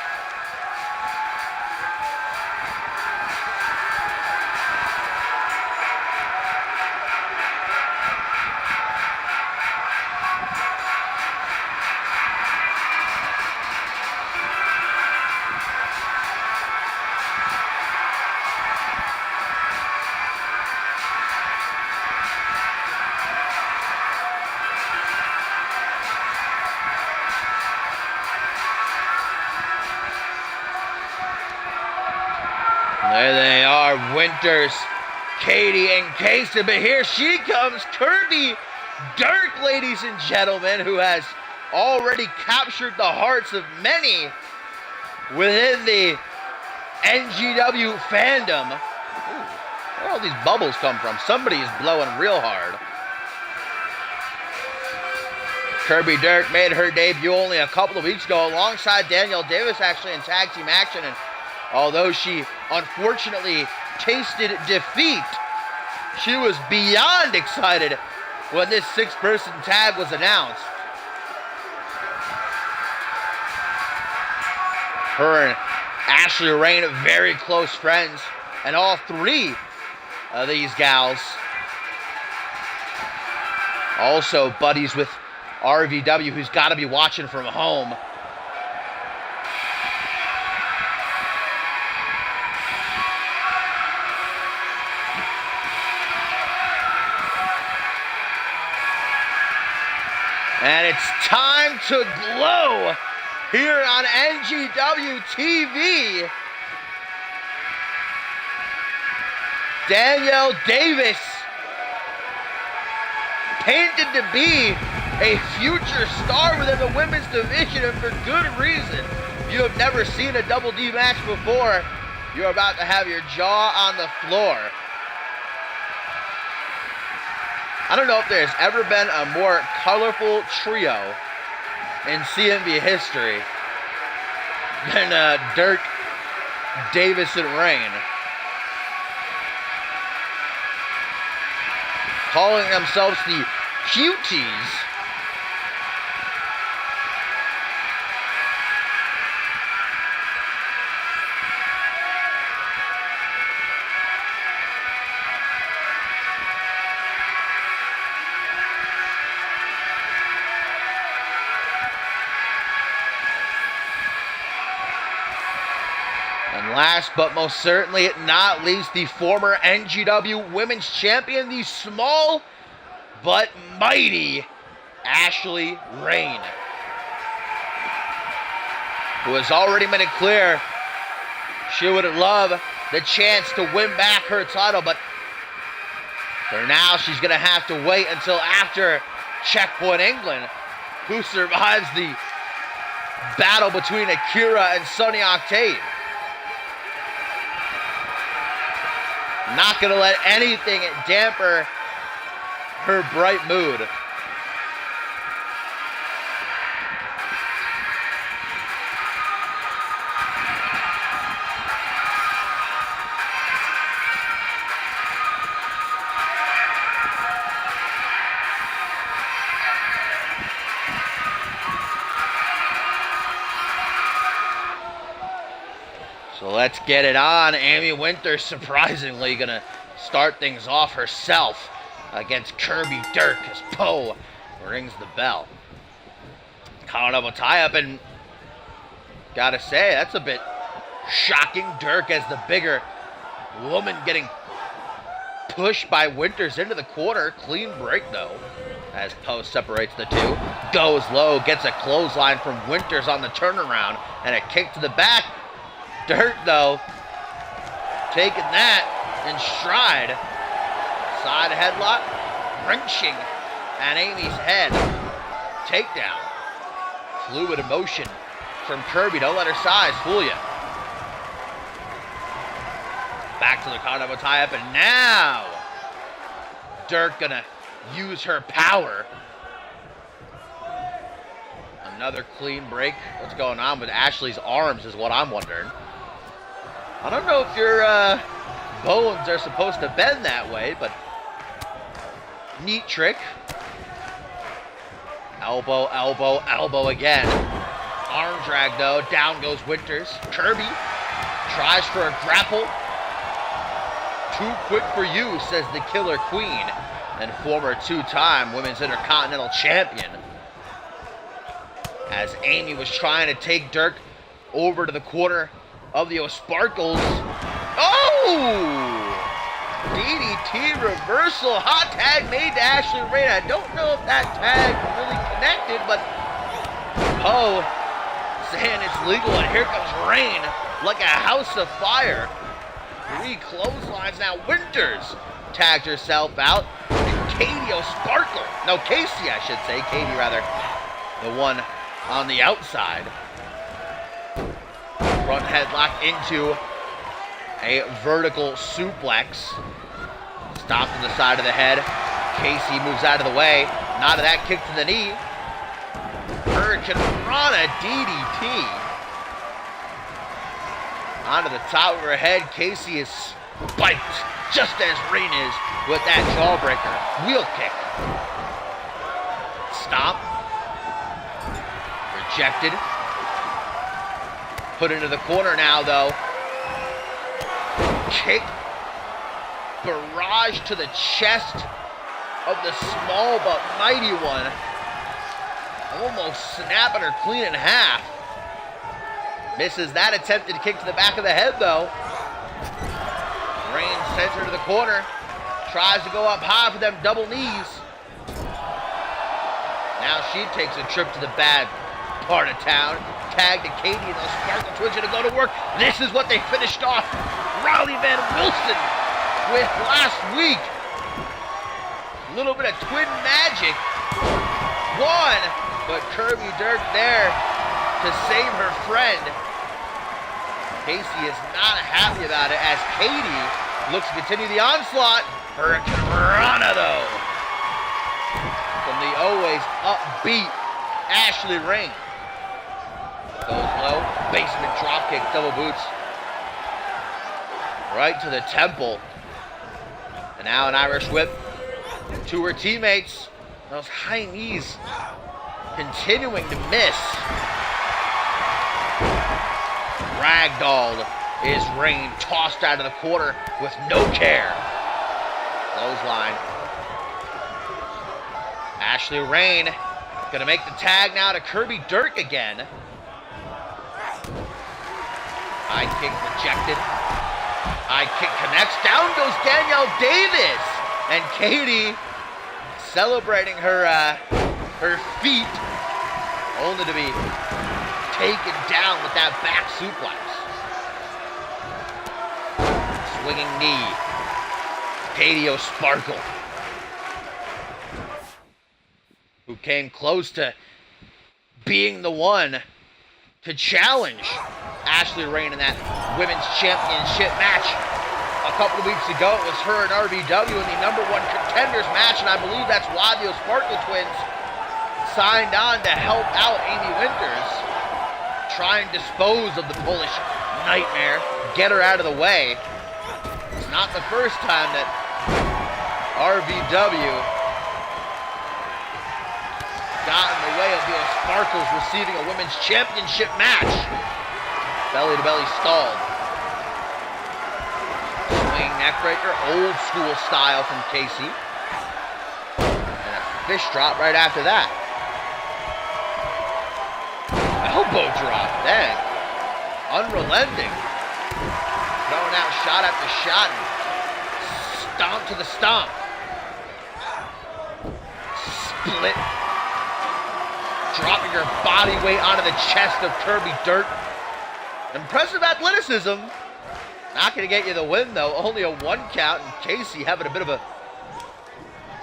There they are, Winters, Katie, and Casey. But here she comes, Kirby Dirk, ladies and gentlemen, who has already captured the hearts of many within the NGW fandom. Ooh, where all these bubbles come from? Somebody is blowing real hard. Kirby Dirk made her debut only a couple of weeks ago alongside Danielle Davis, actually, in tag team action. And although she unfortunately tasted defeat, she was beyond excited when this six-person tag was announced. Her and Ashley Rain are very close friends, and all three of these gals also buddies with RVW, who's got to be watching from home. And it's time to glow here on NGW TV. Danielle Davis, painted to be a future star within the women's division, and for good reason. If you have never seen a Double D match before, you're about to have your jaw on the floor. I don't know if there's ever been a more colorful trio in CMV history than Dirk, Davis, and Rain. Calling themselves the Cuties. And last but most certainly not least, the former NGW Women's Champion, the small but mighty Ashley Rain, who has already made it clear she would love the chance to win back her title, but For now, she's going to have to wait until after Checkpoint England, who survives the battle between Akira and Sunny Octave. Not going to let anything damper her bright mood. So let's get it on. Amy Winters surprisingly going to start things off herself against Kirby Dirk as Poe rings the bell. Collar double tie-up, and gotta say, that's a bit shocking. Dirk as the bigger woman getting pushed by Winters into the corner. Clean break, though, as Poe separates the two. Goes low, gets a clothesline from Winters on the turnaround, and a kick to the back. Dirk, though, taking that in stride. Side headlock, wrenching at Amy's head. Takedown. Fluid emotion from Kirby. Don't let her size fool you. Back to the collar double tie-up, and now Dirk gonna use her power. Another clean break. What's going on with Ashley's arms is what I'm wondering. I don't know if your bones are supposed to bend that way, but neat trick. Elbow, elbow, elbow again. Arm drag, though. Down goes Winters. Kirby tries for a grapple. Too quick for you, says the Killer Queen and former two-time Women's Intercontinental Champion. As Amy was trying to take Dirk over to the corner of the O'Sparkles. Oh! DDT reversal. Hot tag made to Ashley Rain. I don't know if that tag really connected, but Poe saying it's legal, and here comes Rain like a house of fire. 3 clotheslines now. Winters tagged herself out. And Katie O'Sparkle. No, Casey, I should say. Katie, rather. The one on the outside. Front headlock into a vertical suplex. Stopped to the side of the head. Casey moves out of the way. Not of that kick to the knee. Hurricane Rana DDT. Onto the top of her head. Casey is spiked just as Rain is with that jawbreaker. Wheel kick. Stop. Rejected. Put into the corner now, though. Kick. Barrage to the chest of the small but mighty one. Almost snapping her clean in half. Misses that attempted kick to the back of the head, though. Rain sends her to the corner. Tries to go up high for them double knees. Now she takes a trip to the bad part of town. Tag to Katie and those Sparkle Twins to go to work. This is what they finished off Riley Van Wilson with last week. A little bit of twin magic. One, but Kirby Dirk there to save her friend. Casey is not happy about it as Katie looks to continue the onslaught. Hurricane Rana, though, from the always upbeat Ashley Rain. Goes low, basement dropkick, double boots. Right to the temple. And now an Irish whip to her teammates. Those high knees continuing to miss. Ragdolled is Rain, tossed out of the corner with no care. Clothesline. Ashley Rain gonna make the tag now to Kirby Dirk again. High kick rejected. High kick connects. Down goes Danielle Davis. And Katie celebrating her feat, only to be taken down with that back suplex. Swinging knee. Katie O'Sparkle came close to being the one to challenge Ashley Rain in that women's championship match. A couple of weeks ago, it was her and RVW in the #1 contenders match, and I believe that's why the Sparkle Twins signed on to help out Amy Winters, try and dispose of the Polish Nightmare, get her out of the way. It's not the first time that RVW got in the way of the Sparkles receiving a women's championship match. Belly to belly stalled. Swing neckbreaker, old school style from Casey. And a fish drop right after that. Elbow drop, dang. Unrelenting. Throwing out shot after shot. And stomp to the stomp. Split. Dropping her body weight onto the chest of Kirby Dirt. Impressive athleticism. Not going to get you the win, though. Only a 1 count, and Casey having a bit of a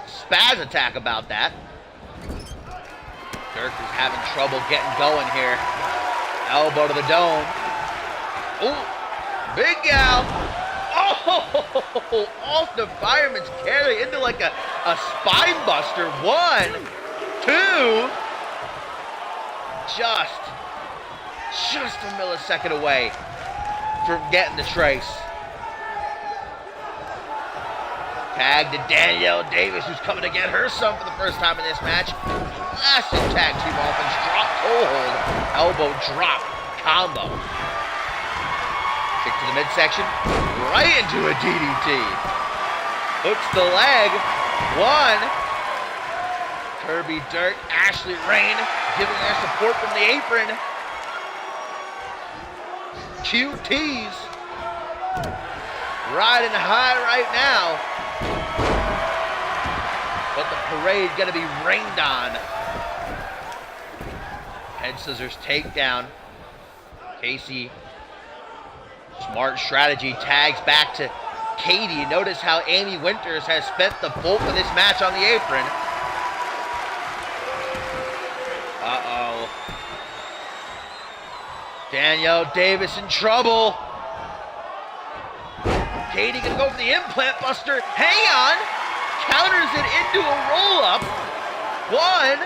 spaz attack about that. Dirk is having trouble getting going here. Elbow to the dome. Ooh, big gal. Oh, off the fireman's carry into like a spine buster. 1, 2. Just a millisecond away from getting the trace. Tag to Danielle Davis, who's coming to get her some for the first time in this match. Classic tag team offense. Drop, toe hold, elbow drop combo. Kick to the midsection, right into a DDT. Hooks the leg. 1. Kirby Dirt, Ashley Rain giving their support from the apron. QTs riding high right now. But the parade gonna be rained on. Head scissors takedown. Casey, smart strategy, tags back to Katie. Notice how Amy Winters has spent the bulk of this match on the apron. Uh-oh. Danielle Davis in trouble. Katie gonna go for the implant buster. Hang on. Counters it into a roll-up. 1,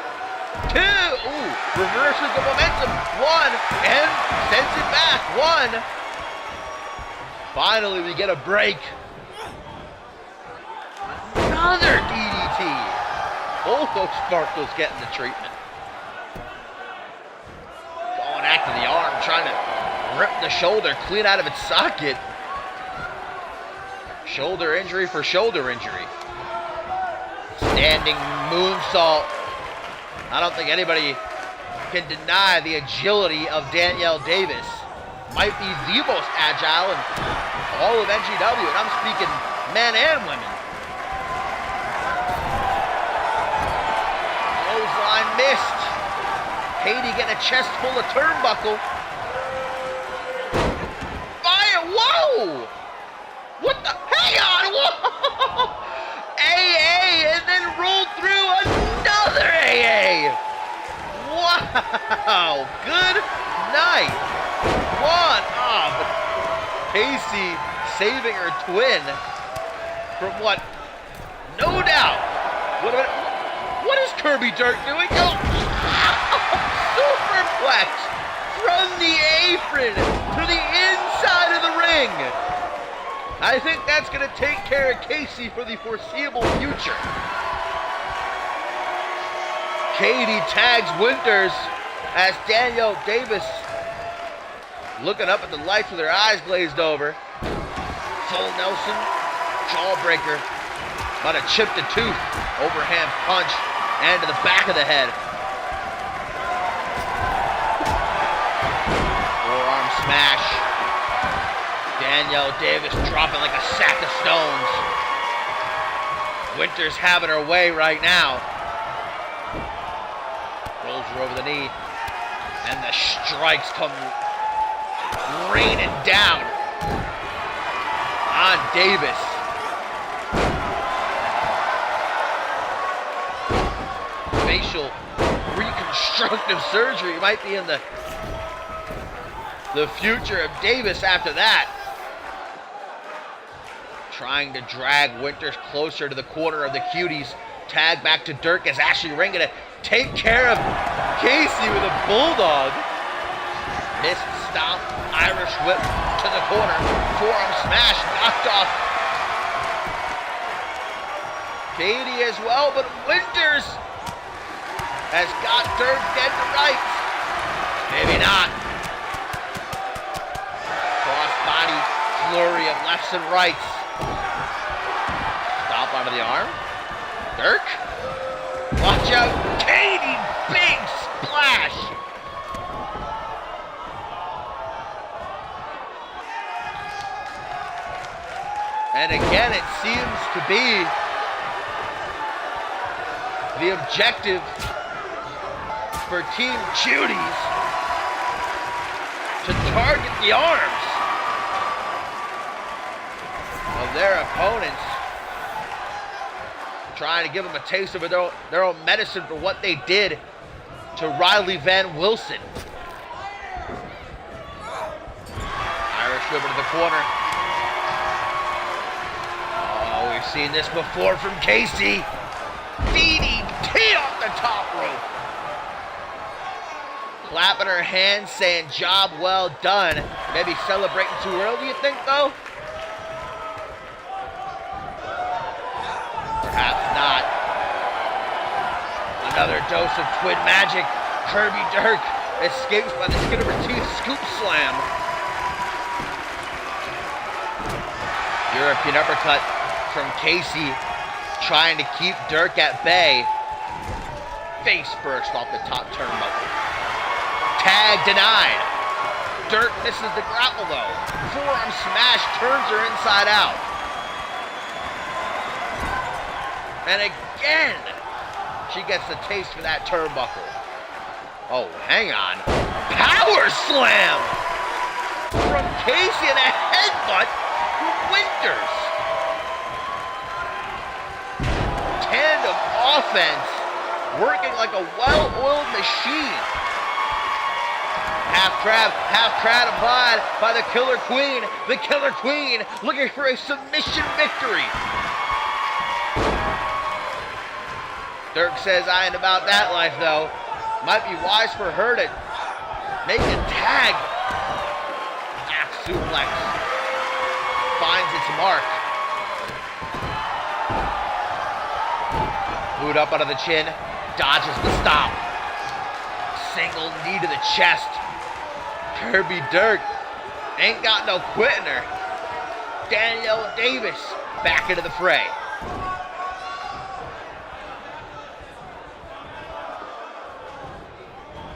2. Ooh, reverses the momentum. 1, and sends it back. 1. Finally, we get a break. Another DDT. Both those Sparkles getting the treatment. Back to the arm, trying to rip the shoulder clean out of its socket. Shoulder injury for shoulder injury. Standing moonsault. I don't think anybody can deny the agility of Danielle Davis. Might be the most agile in all of NGW, and I'm speaking men and women. Clothesline missed. Katie getting a chest full of turnbuckle. Fire! Whoa! What the? Hang on! Whoa! AA and then rolled through another AA. Wow! Good night. 1 off. Casey saving her twin from what? No doubt. What is Kirby Dirt doing? Oh. Superplex from the apron to the inside of the ring. I think that's going to take care of Casey for the foreseeable future. Katie tags Winters as Danielle Davis looking up at the lights with her eyes glazed over. Full Nelson, jawbreaker, about to chip the tooth, overhand punch, and to the back of the head. Forearm smash. Danielle Davis dropping like a sack of stones. Winters having her way right now. Rolls her over the knee. And the strikes come raining down on Davis. Facial reconstructive surgery might be in the future of Davis after that. Trying to drag Winters closer to the corner of the Cuties. Tag back to Dirk as Ashley Ring gonna take care of Casey with a bulldog. Missed stop, Irish whip to the corner. Forearm smash, knocked off Katie as well, but Winters has got Dirk dead to rights. Maybe not. Cross body flurry of lefts and rights. Stop out of the arm. Dirk. Watch out. Katie, big splash. And again, it seems to be the objective for Team Cuties to target the arms of their opponents, trying to give them a taste of their own medicine for what they did to Riley Van Wilson. Irish whip into the corner. Oh, we've seen this before from Casey. DDT off the top rope. Clapping her hands, saying job well done. Maybe celebrating too early, do you think, though? Perhaps not. Another dose of twin magic. Kirby Dirk escapes by the skin of her teeth. Scoop slam. European uppercut from Casey, trying to keep Dirk at bay. Face first off the top turnbuckle. Tag denied. Dirk misses the grapple though. Forearm smash turns her inside out. And again, she gets the taste for that turnbuckle. Oh, hang on. Power slam from Casey and a headbutt from Winters. Tandem offense working like a well-oiled machine. Half crab applied by the Killer Queen. The Killer Queen looking for a submission victory. Dirk says, I ain't about that life, though. Might be wise for her to make a tag. Axe suplex finds its mark. Boot up out of the chin, dodges the stop. Single knee to the chest. Kirby Dirk ain't got no quitting her. Danielle Davis back into the fray.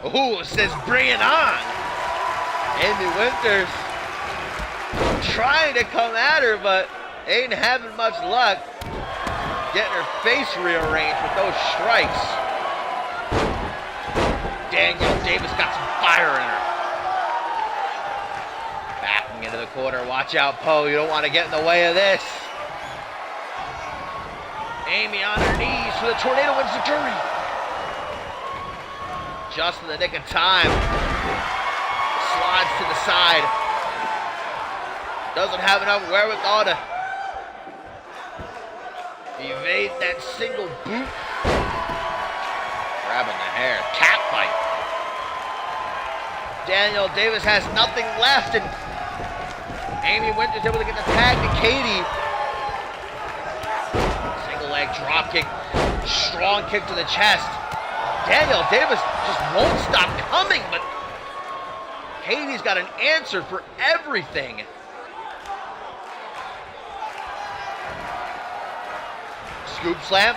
Ooh, it says bring it on. Amy Winters trying to come at her, but ain't having much luck. Getting her face rearranged with those strikes. Danielle Davis got some fire in her. Backing into the corner. Watch out, Poe. You don't want to get in the way of this. Amy on her knees for the tornado enziguri. Just in the nick of time. Slides to the side. Doesn't have enough wherewithal to evade that single boot. Grabbing the hair. Cat fight. Danielle Davis has nothing left, and Amy Winters able to get the tag to Katie. Single leg drop kick. Strong kick to the chest. Danielle Davis just won't stop coming, but Katie's got an answer for everything. Scoop slam,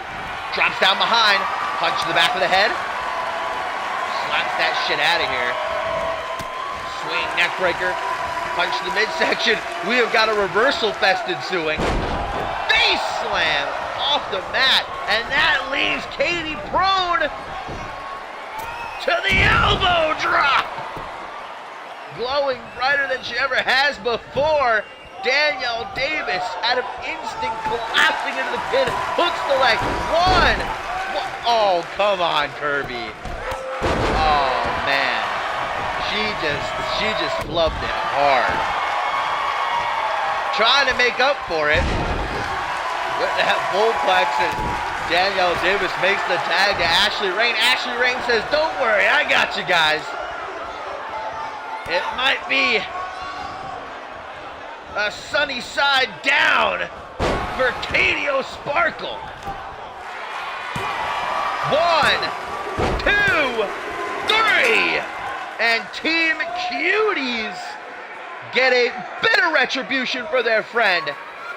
drops down behind, punch to the back of the head, slaps that shit out of here. Swing neck breaker, punch to the midsection. We have got a reversal fest ensuing. Face slam off the mat, and that leaves Katie prone to the elbow drop. Glowing brighter than she ever has before. Danielle Davis, out of instinct, collapsing into the pin, hooks the leg. One. Oh, come on, Kirby. Oh, man. She just flubbed it hard. Trying to make up for it with that bullplex, and Danielle Davis makes the tag to Ashley Rain. Ashley Rain says, don't worry, I got you guys. It might be a sunny side down for Katie O'Sparkle. 1, 2, 3. And Team Cuties get a bit of retribution for their friend,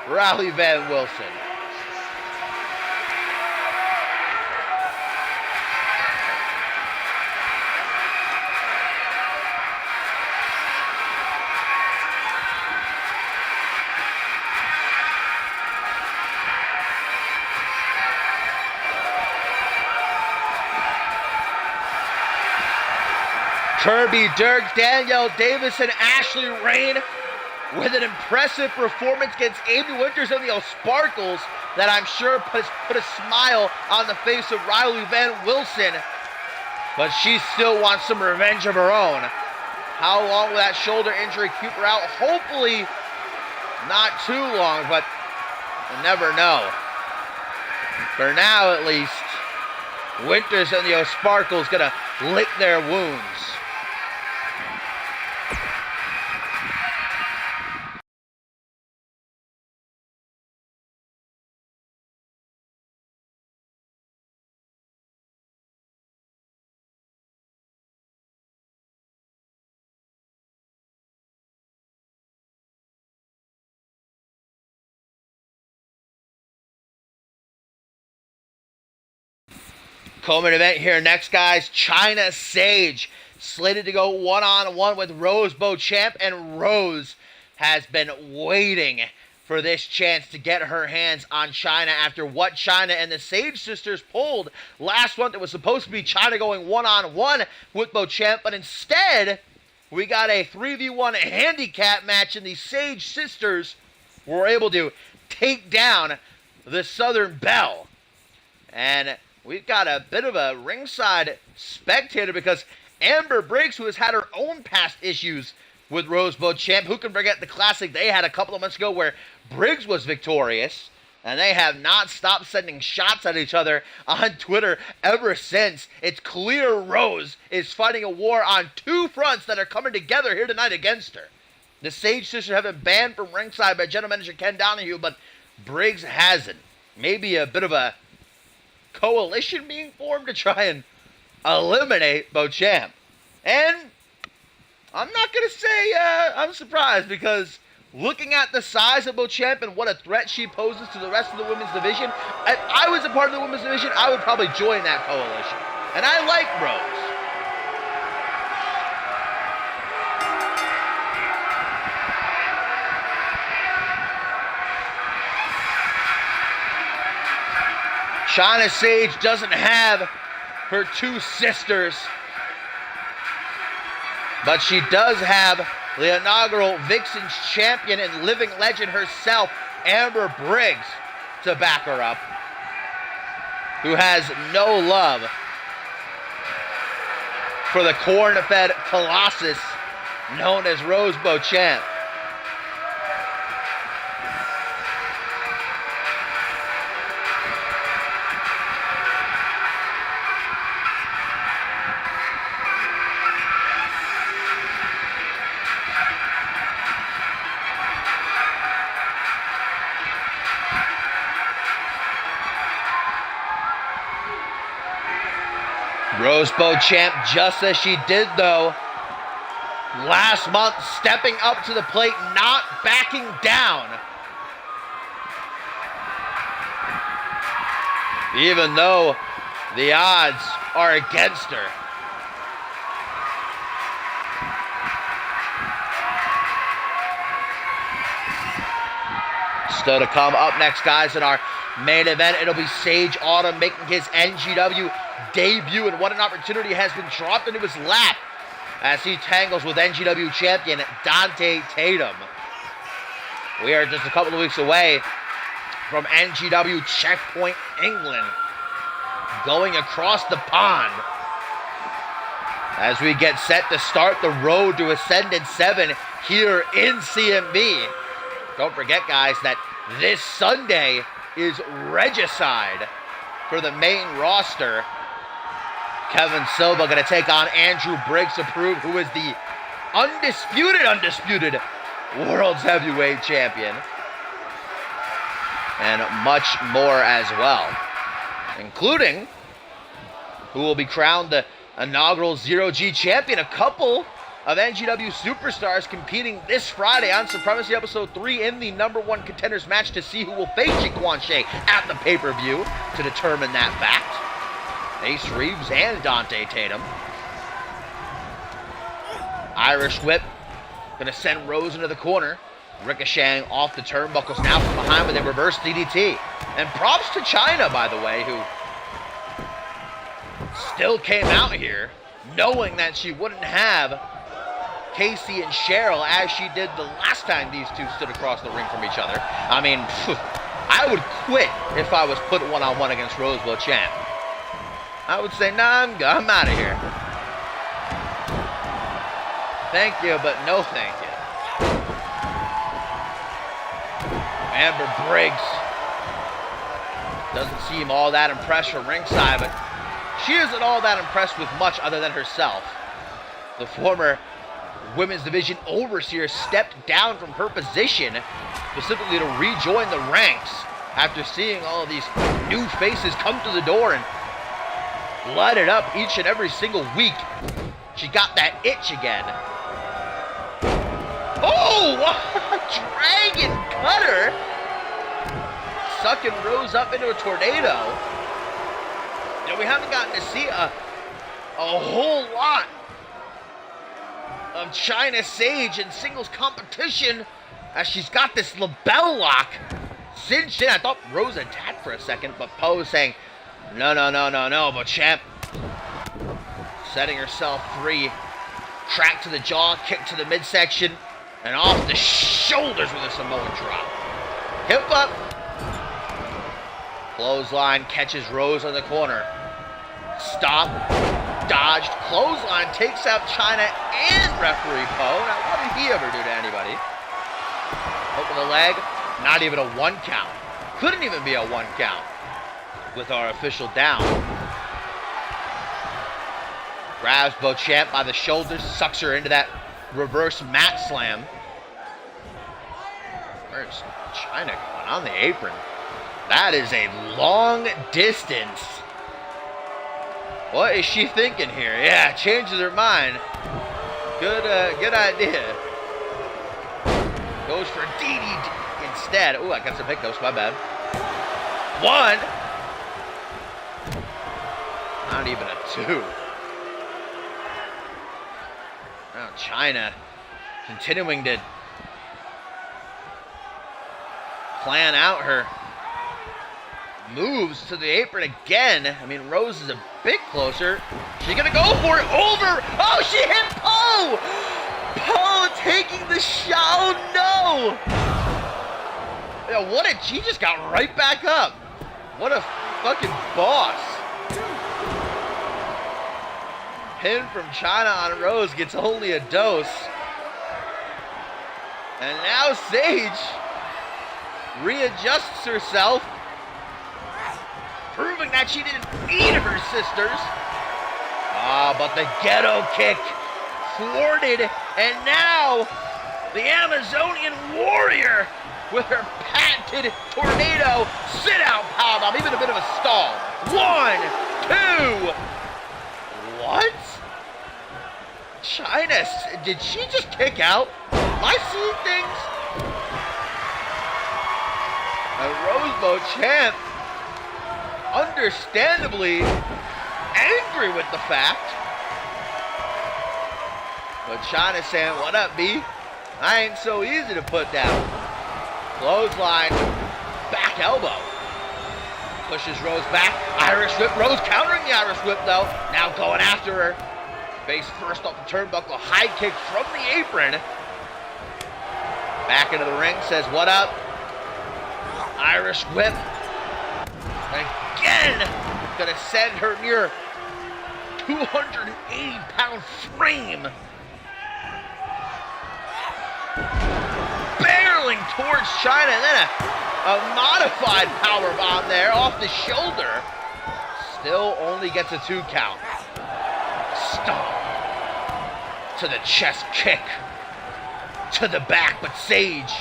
Riley Van Wilson. Kirby Dirks, Danielle Davis, and Ashley Rain with an impressive performance against Amy Winters and the O'Sparkles that I'm sure put a smile on the face of Riley Van Wilson. But she still wants some revenge of her own. How long will that shoulder injury keep her out? Hopefully not too long, but you never know. For now, at least, Winters and the O'Sparkles gonna lick their wounds. Co-main event here next, guys. Chyna Sage slated to go one-on-one with Rose Beauchamp, and Rose has been waiting for this chance to get her hands on Chyna after what Chyna and the Sage sisters pulled last month. It was supposed to be Chyna going one-on-one with Beauchamp, but instead we got a 3v1 handicap match, and the Sage sisters were able to take down the Southern Belle. And we've got a bit of a ringside spectator because Amber Briggs, who has had her own past issues with Rose Beauchamp, who can forget the classic they had a couple of months ago where Briggs was victorious, and they have not stopped sending shots at each other on Twitter ever since. It's clear Rose is fighting a war on two fronts that are coming together here tonight against her. The Sage sisters have been banned from ringside by general manager Ken Donahue, but Briggs hasn't. Maybe a bit of a coalition being formed to try and eliminate Beauchamp. And I'm not going to say I'm surprised, because looking at the size of Beauchamp and what a threat she poses to the rest of the women's division, if I was a part of the women's division, I would probably join that coalition. And I like Rose. Chyna Sage doesn't have her two sisters, but she does have the inaugural Vixens champion and living legend herself, Amber Briggs, to back her up, who has no love for the corn-fed colossus known as Rose Beauchamp. Rose Beauchamp, just as she did, though, last month, stepping up to the plate, not backing down. Even though the odds are against her. Still to come up next, guys, in our main event, it'll be Sage Autumn making his NGW debut, and what an opportunity has been dropped into his lap as he tangles with NGW champion Dante Tatum. We are just a couple of weeks away from NGW Checkpoint England, going across the pond. as we get set to start the road to Ascendant 7 here in CMV. Don't forget, guys, that this Sunday is Regicide for the main roster. Kevin Silva going to take on Andrew Briggs to prove who is the undisputed World's Heavyweight Champion. And much more as well, including who will be crowned the inaugural Zero-G champion. A couple of NGW superstars competing this Friday on Supremacy Episode 3 in the #1 contenders match to see who will face Jaquan Shea at the pay-per-view to determine that fact. Ace Reeves and Dante Tatum. Irish whip, gonna send Rose into the corner. Ricocheting off the turnbuckles now from behind with a reverse DDT. And props to Chyna, by the way, who still came out here knowing that she wouldn't have Casey and Cheryl as she did the last time these two stood across the ring from each other. I mean, I would quit if I was put one-on-one against Rose Beauchamp. I would say, nah, I'm out of here. Thank you, but no thank you. Amber Briggs doesn't seem all that impressed from ringside, but she isn't all that impressed with much other than herself. The former women's division overseer stepped down from her position specifically to rejoin the ranks after seeing all of these new faces come through the door and light it up each and every single week. She got that itch again. Oh, dragon cutter! Sucking Rose up into a tornado. You know, we haven't gotten to see a whole lot of Chyna Sage in singles competition as she's got this label lock cinched in. I thought Rose attacked for a second, but Poe saying, no, but Champ setting herself free. Track to the jaw, kick to the midsection, and off the shoulders with a Samoan drop. Hip up. Clothesline catches Rose on the corner. Stop. Dodged. Clothesline takes out Chyna and referee Poe. Now, what did he ever do to anybody? Hook of the leg. Not even a 1 count. Couldn't even be a 1 count with our official down. Grabs Beauchamp by the shoulders, sucks her into that reverse mat slam. Where's Chyna going? On the apron. That is a long distance. What is she thinking here? Yeah, changes her mind. Good idea. Goes for DDT instead. Oh, I got some hiccups, my bad. 1. Not even a 2. Now Chyna continuing to plan out her moves to the apron again. I mean, Rose is a bit closer. She's gonna go for it. Over. Oh, she hit Poe. Poe taking the shot. Oh no. Yeah, she just got right back up. What a fucking boss. Pin from Chyna on Rose gets only a dose. And now Sage readjusts herself, proving that she didn't need her sisters. But the ghetto kick thwarted, and now the Amazonian warrior with her patented tornado sit-out powerbomb, even a bit of a stall. 1, 2. What? Chyna, did she just kick out? Am I seeing things? And Rose Beauchamp, understandably angry with the fact. But Chyna saying, what up, B? I ain't so easy to put down. Clothesline, back elbow. Pushes Rose back. Irish whip. Rose countering the Irish whip, though. Now going after her. Face first off the turnbuckle. High kick from the apron. Back into the ring. Says, what up? Irish whip. Again. Gonna send her near 280-pound frame. Barreling towards China, and then a modified powerbomb there off the shoulder. Still only gets a 2 count. Stomp. To the chest kick. To the back, but Sage,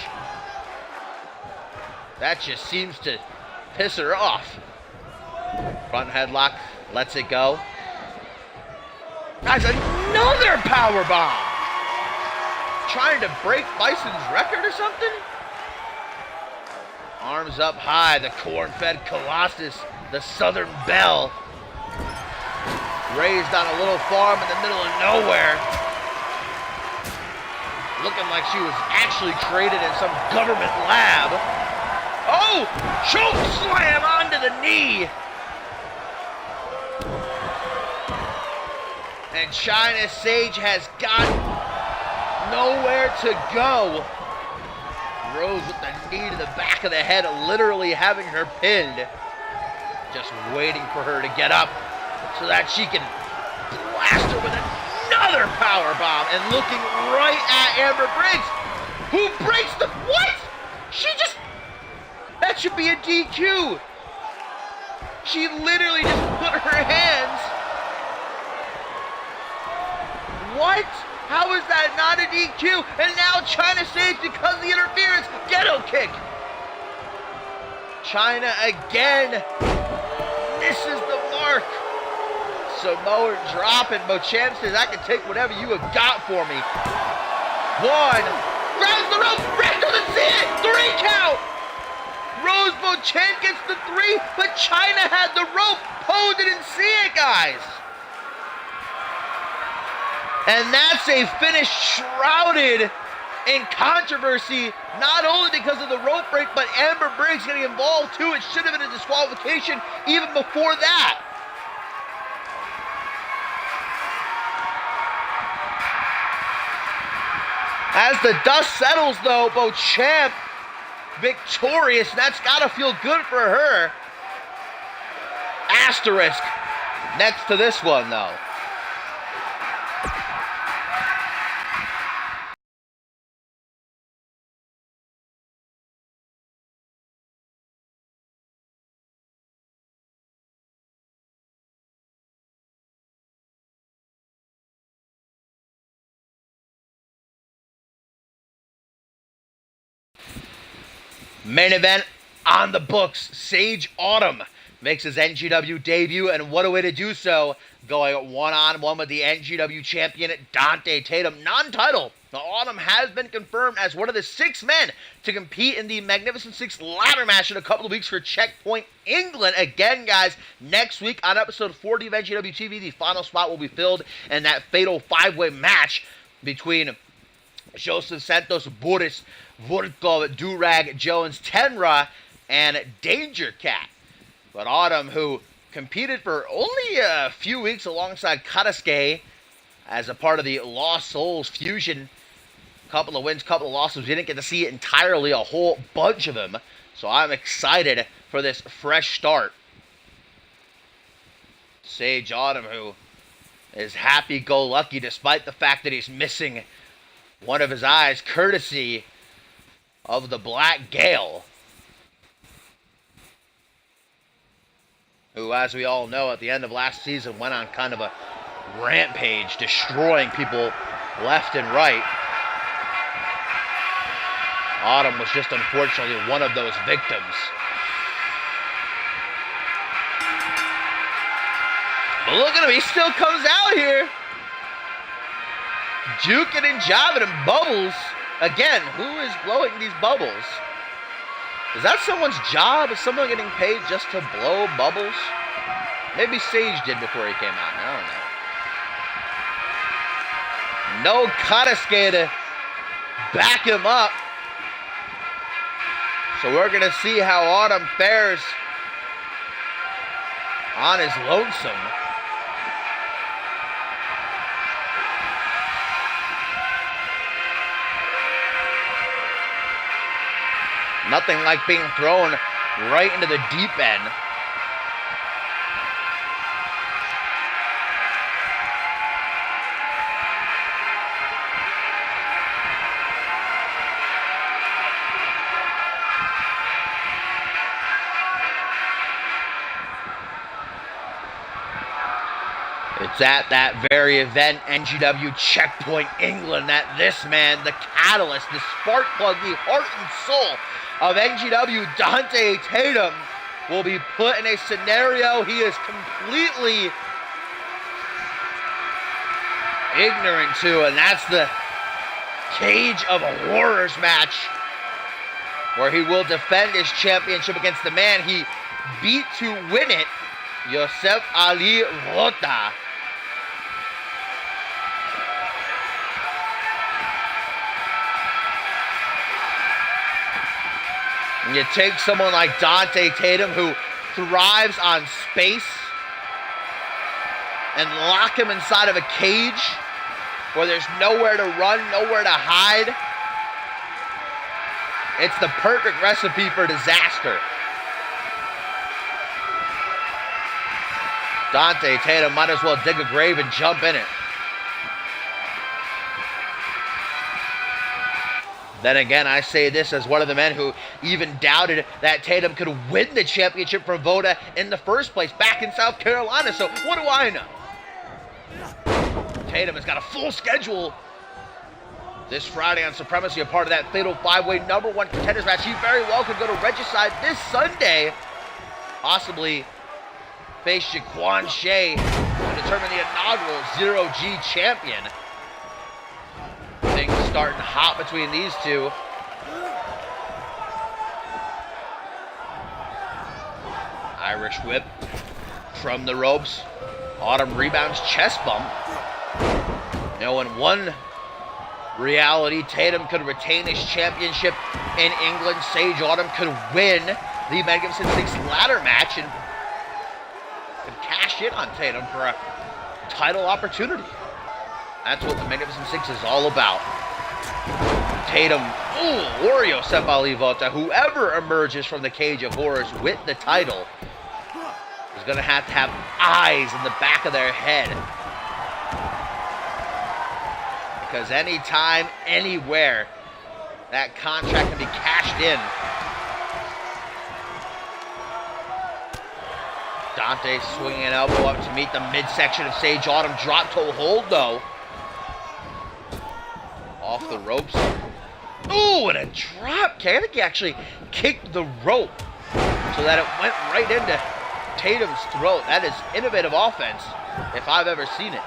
that just seems to piss her off. Front headlock, lets it go. Guys, another powerbomb. Trying to break Bison's record or something? Arms up high, the corn-fed Colossus, the Southern Belle. Raised on a little farm in the middle of nowhere. Looking like she was actually created in some government lab. Oh! Choke slam onto the knee! And China Sage has got nowhere to go. Rose with the knee to the back of the head, literally having her pinned. Just waiting for her to get up so that she can blast her with another powerbomb, and looking right at Amber Briggs, who breaks the... What? She just... That should be a DQ. She literally just put her hands... What? How is that not a DQ? And now China Sage, because of the interference, ghetto kick. China again misses the mark. Samoan drop, and Beauchamp says, I can take whatever you have got for me. One. Grabs the rope. Rick doesn't see it. 3 count. Rose Beauchamp gets the 3, but China had the rope. Poe didn't see it, guys. And that's a finish shrouded in controversy, not only because of the rope break, but Amber Briggs getting involved too. It should have been a disqualification even before that. As the dust settles, though, Beauchamp victorious. That's got to feel good for her. Asterisk next to this one, though. Main event on the books. Sage Autumn makes his NGW debut, and what a way to do so, going one-on-one with the NGW champion Dante Tatum. Non-title. The Autumn has been confirmed as one of the 6 men to compete in the Magnificent 6 ladder match in a couple of weeks for Checkpoint England. Again, guys, next week on episode 40 of NGW TV, the final spot will be filled in that fatal 5-way match between Joseph Santos, Boris Vorkov, Durag, Jones, Tenra, and Danger Cat. But Autumn, who competed for only a few weeks alongside Karasuke as a part of the Lost Souls fusion, couple of wins, couple of losses. We didn't get to see it entirely, a whole bunch of them. So I'm excited for this fresh start. Sage Autumn, who is happy-go-lucky despite the fact that he's missing one of his eyes, courtesy of the Black Gale, who, as we all know, at the end of last season went on kind of a rampage, destroying people left and right. Autumn was just unfortunately one of those victims. But look at him, he still comes out here. Juking and jabbing and bubbles. Again, who is blowing these bubbles? Is that someone's job? Is someone getting paid just to blow bubbles? Maybe Sage did before he came out. I don't know. No Karasuke to back him up. So we're going to see how Autumn fares on his lonesome. Nothing like being thrown right into the deep end. It's at that very event, NGW Checkpoint England, that this man, the catalyst, the spark plug, the heart and soul of NGW, Dante Tatum, will be put in a scenario he is completely ignorant to, and that's the Cage of Horrors match, where he will defend his championship against the man he beat to win it, Yosef Ali Rota. And you take someone like Dante Tatum, who thrives on space, and lock him inside of a cage where there's nowhere to run, nowhere to hide. It's the perfect recipe for disaster. Dante Tatum might as well dig a grave and jump in it. Then again, I say this as one of the men who even doubted that Tatum could win the championship from Voda in the first place back in South Carolina. So what do I know? Tatum has got a full schedule this Friday on Supremacy, a part of that fatal five-way #1 contenders match. He very well could go to Regicide this Sunday, possibly face Jaquan Shea to determine the inaugural Zero-G champion. Things starting hot between these two. Irish whip from the ropes. Autumn rebounds, chest bump. In one reality, Tatum could retain his championship in England. Sage Autumn could win the Magnificent Six ladder match and could cash in on Tatum for a title opportunity. That's what the Magnificent Six is all about. Tatum, or Yosef Ali Vota, whoever emerges from the Cage of Horrors with the title, is going to have eyes in the back of their head. Because anytime, anywhere, that contract can be cashed in. Dante swinging an elbow up to meet the midsection of Sage Autumn. Drop toe hold, though. Off the ropes. Ooh, and a drop kick. I think he actually kicked the rope so that it went right into Tatum's throat. That is innovative offense, if I've ever seen it.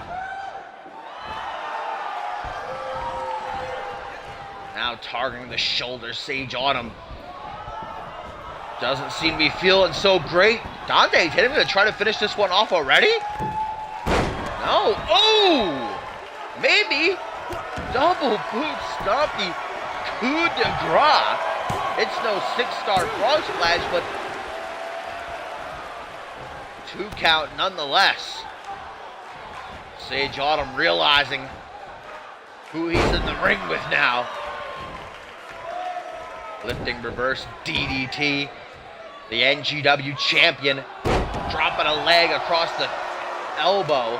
Now targeting the shoulders, Sage Autumn doesn't seem to be feeling so great. Dante Tatum going to try to finish this one off already? No. Oh! Maybe. Double boot stompy coup de grace. It's no 6-star frog splash, but 2 count nonetheless. Sage Autumn realizing who he's in the ring with now. Lifting reverse DDT. The NGW champion dropping a leg across the elbow.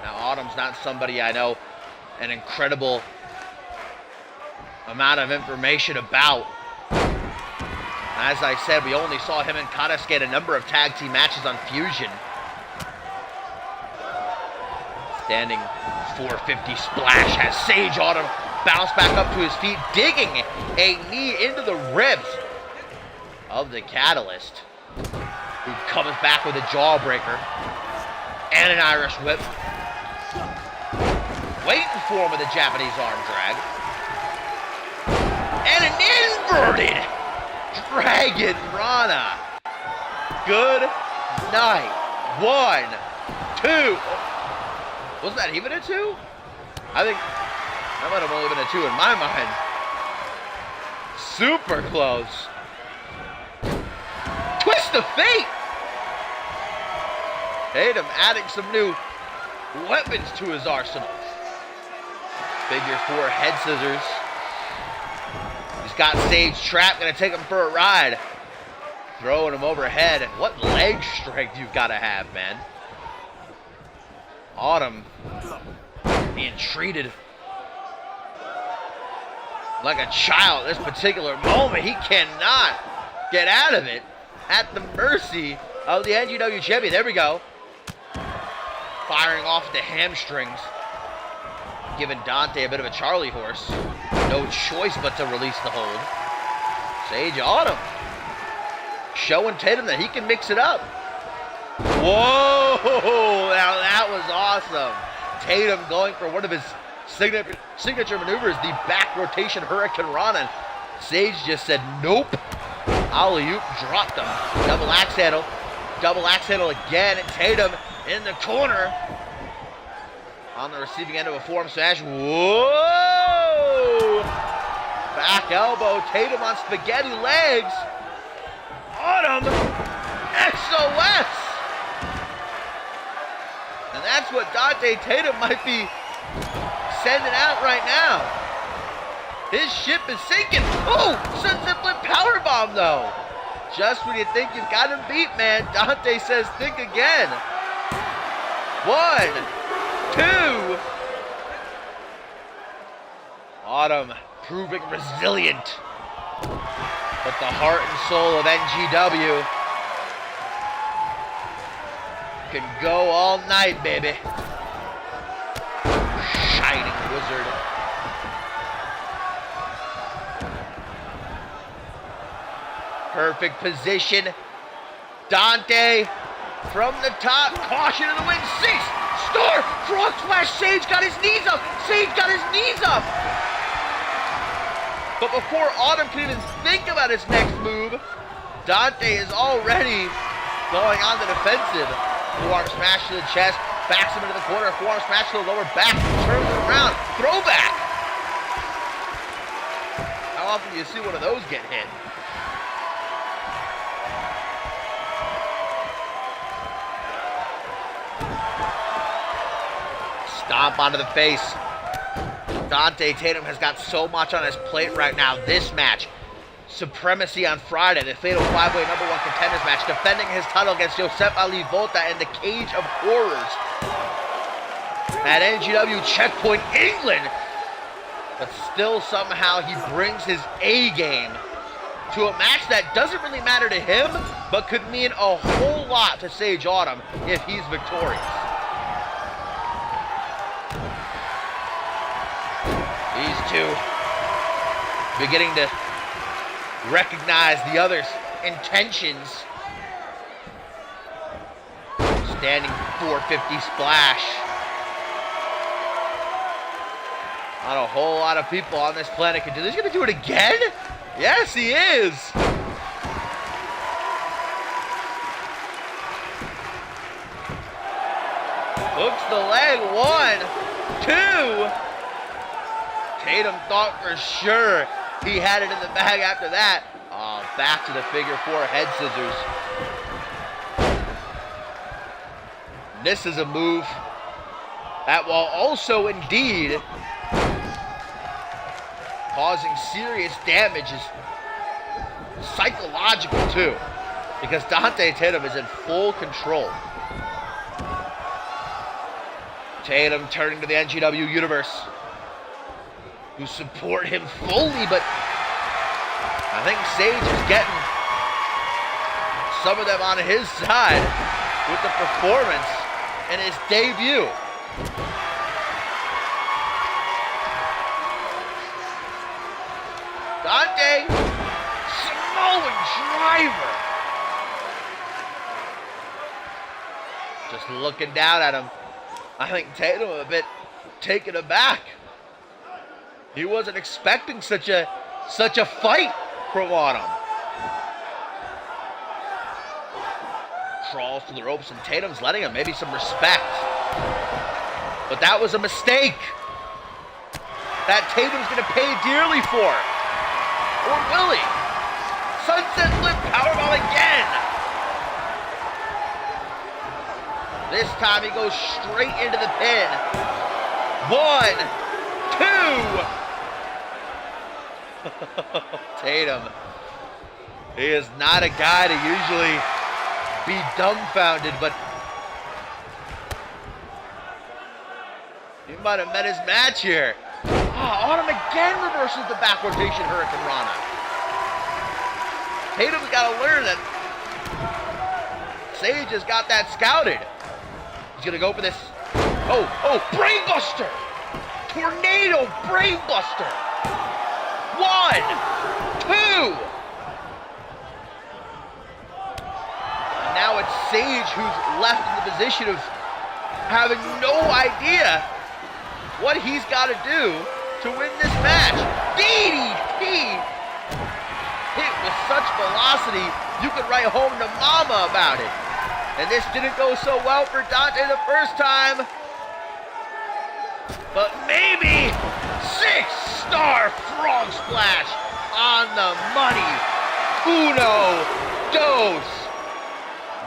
Now Autumn's not somebody I know an incredible amount of information about. As I said, we only saw him and Kadaske a number of tag team matches on Fusion. Standing 450 splash has Sage Autumn bounce back up to his feet, digging a knee into the ribs of the Catalyst, who comes back with a jawbreaker and an Irish whip. Waiting for him with a Japanese arm drag. And an inverted Dragon Rana. Good night. 1, 2. Wasn't that even a 2? I think that might have only been a 2 in my mind. Super close. Twist of fate. Tatum adding some new weapons to his arsenal. Figure 4 head scissors. He's got Sage trapped, gonna take him for a ride. Throwing him overhead. What leg strength you've got to have, man. Autumn being treated like a child at this particular moment. He cannot get out of it, at the mercy of the NGW champion. There we go. firing off the hamstrings, giving Dante a bit of a Charlie horse. No choice but to release the hold. Sage Autumn showing Tatum that he can mix it up. Whoa! Now that was awesome. Tatum going for one of his signature maneuvers, the back rotation Hurricane Rana. Sage just said, nope. Alley-oop, dropped him. Double axe handle again. And Tatum in the corner on the receiving end of a forearm smash. Whoa! Back elbow. Tatum on spaghetti legs. Autumn. SOS. And that's what Dante Tatum might be sending out right now. His ship is sinking. Oh, sunset flip powerbomb though. Just when you think you've got him beat, man, Dante says think again. 1, 2. Autumn proving resilient. But the heart and soul of NGW can go all night, baby. Shining wizard. Perfect position. Dante from the top. Caution in the wind. Cease. Star. Frog splash. Sage got his knees up. But before Autumn can even think about his next move, Dante is already going on the defensive. Forearm smash to the chest. Backs him into the corner. Forearm smash to the lower back. Turns it around. Throwback. How often do you see one of those get hit? Stomp onto the face. Dante Tatum has got so much on his plate right now. This match, Supremacy on Friday, the fatal 5-way #1 contenders match, defending his title against Josep Ali Volta in the Cage of Horrors at NGW Checkpoint England. But still somehow he brings his A game to a match that doesn't really matter to him, but could mean a whole lot to Sage Autumn if he's victorious. These two beginning to recognize the other's intentions. Standing 450 splash. Not a whole lot of people on this planet can do this. He's gonna do it again? Yes, he is. Hooks the leg. 1, 2. Tatum thought for sure he had it in the bag after that. Oh, back to the figure 4 head scissors. This is a move that, while also indeed causing serious damage, is psychological too, because Dante Tatum is in full control. Tatum turning to the NGW universe, who support him fully, but I think Sage is getting some of them on his side with the performance in his debut. Dante, Samoan driver. Just looking down at him, I think Tatum a bit taken aback. He wasn't expecting such a fight from Autumn. Crawls to the ropes, and Tatum's letting him maybe some respect. But that was a mistake that Tatum's gonna pay dearly for. Or will he? Sunset flip powerbomb again. This time he goes straight into the pin. 1, 2. Tatum. He is not a guy to usually be dumbfounded, but he might have met his match here. Oh, Autumn again reverses the back rotation Hurricane Rana. Tatum's got to learn that Sage has got that scouted. He's going to go for this Brainbuster! Tornado Brainbuster! 1, 2. Now it's Sage who's left in the position of having no idea what he's got to do to win this match. DDT! Hit with such velocity, you could write home to mama about it. And this didn't go so well for Dante the first time. But maybe 6-star frog splash on the money. Uno, dos.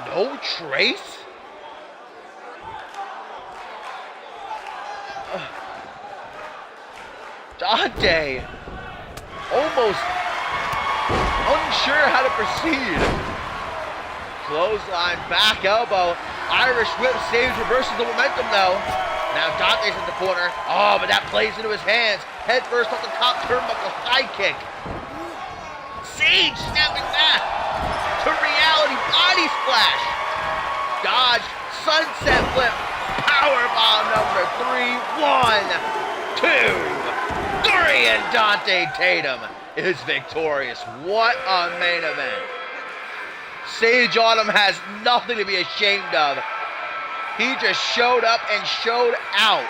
No trace? Dante almost unsure how to proceed. Clothesline, back elbow, Irish whip, Sage reverses the momentum though. Now Dante's in the corner. Oh, but that plays into his hands. Head first off the top turnbuckle, high kick. Sage snapping back to reality, body splash. Dodge, sunset flip, powerbomb number 3, 1, 2, 3, and Dante Tatum is victorious. What a main event. Sage Autumn has nothing to be ashamed of. He just showed up and showed out.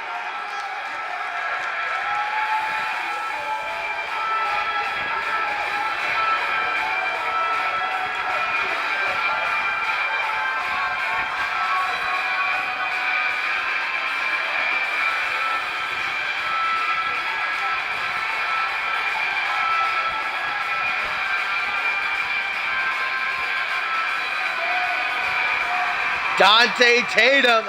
Dante Tatum.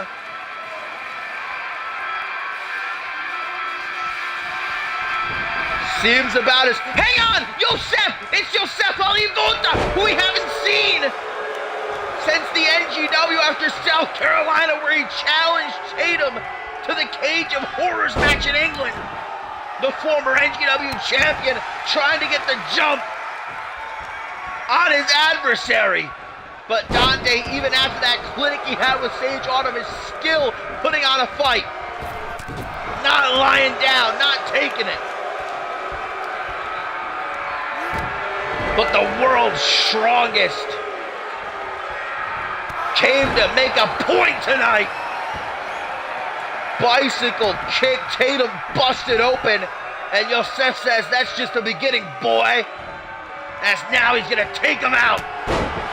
Seems about as... Hang on! Yosef! It's Yosef Alivota, who we haven't seen since the NGW after South Carolina, where he challenged Tatum to the Cage of Horrors match in England. The former NGW champion trying to get the jump on his adversary. But Dante, even after that clinic he had with Sage Autumn, is still putting on a fight. Not lying down, not taking it. But the world's strongest came to make a point tonight. Bicycle kick, Tatum busted open, and Yosef says, "That's just the beginning, boy." As now he's gonna take him out.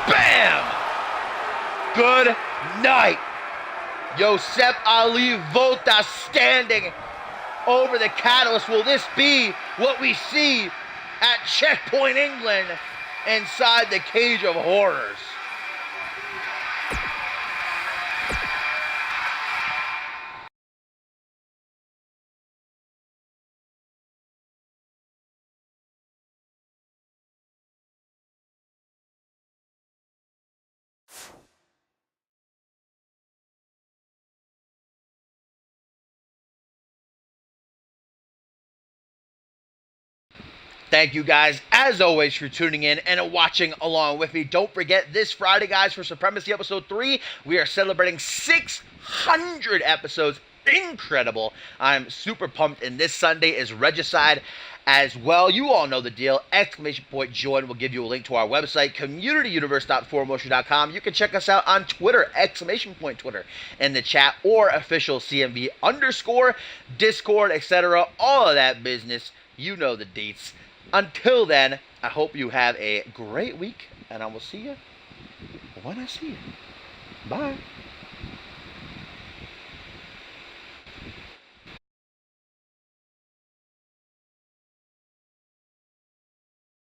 Bam! Good night. Yosef Ali Volta standing over the catalyst. Will this be what we see at Checkpoint England inside the Cage of Horrors? Thank you guys, as always, for tuning in and watching along with me. Don't forget, this Friday, guys, for Supremacy Episode 3, we are celebrating 600 episodes. Incredible. I'm super pumped, and this Sunday is Regicide as well. You all know the deal. !join will give you a link to our website, communityuniverse.4motion.com. You can check us out on Twitter, !Twitter, in the chat, or official CMV _ Discord, etc. All of that business. You know the deets. Until then, I hope you have a great week, and I will see you when I see you. Bye.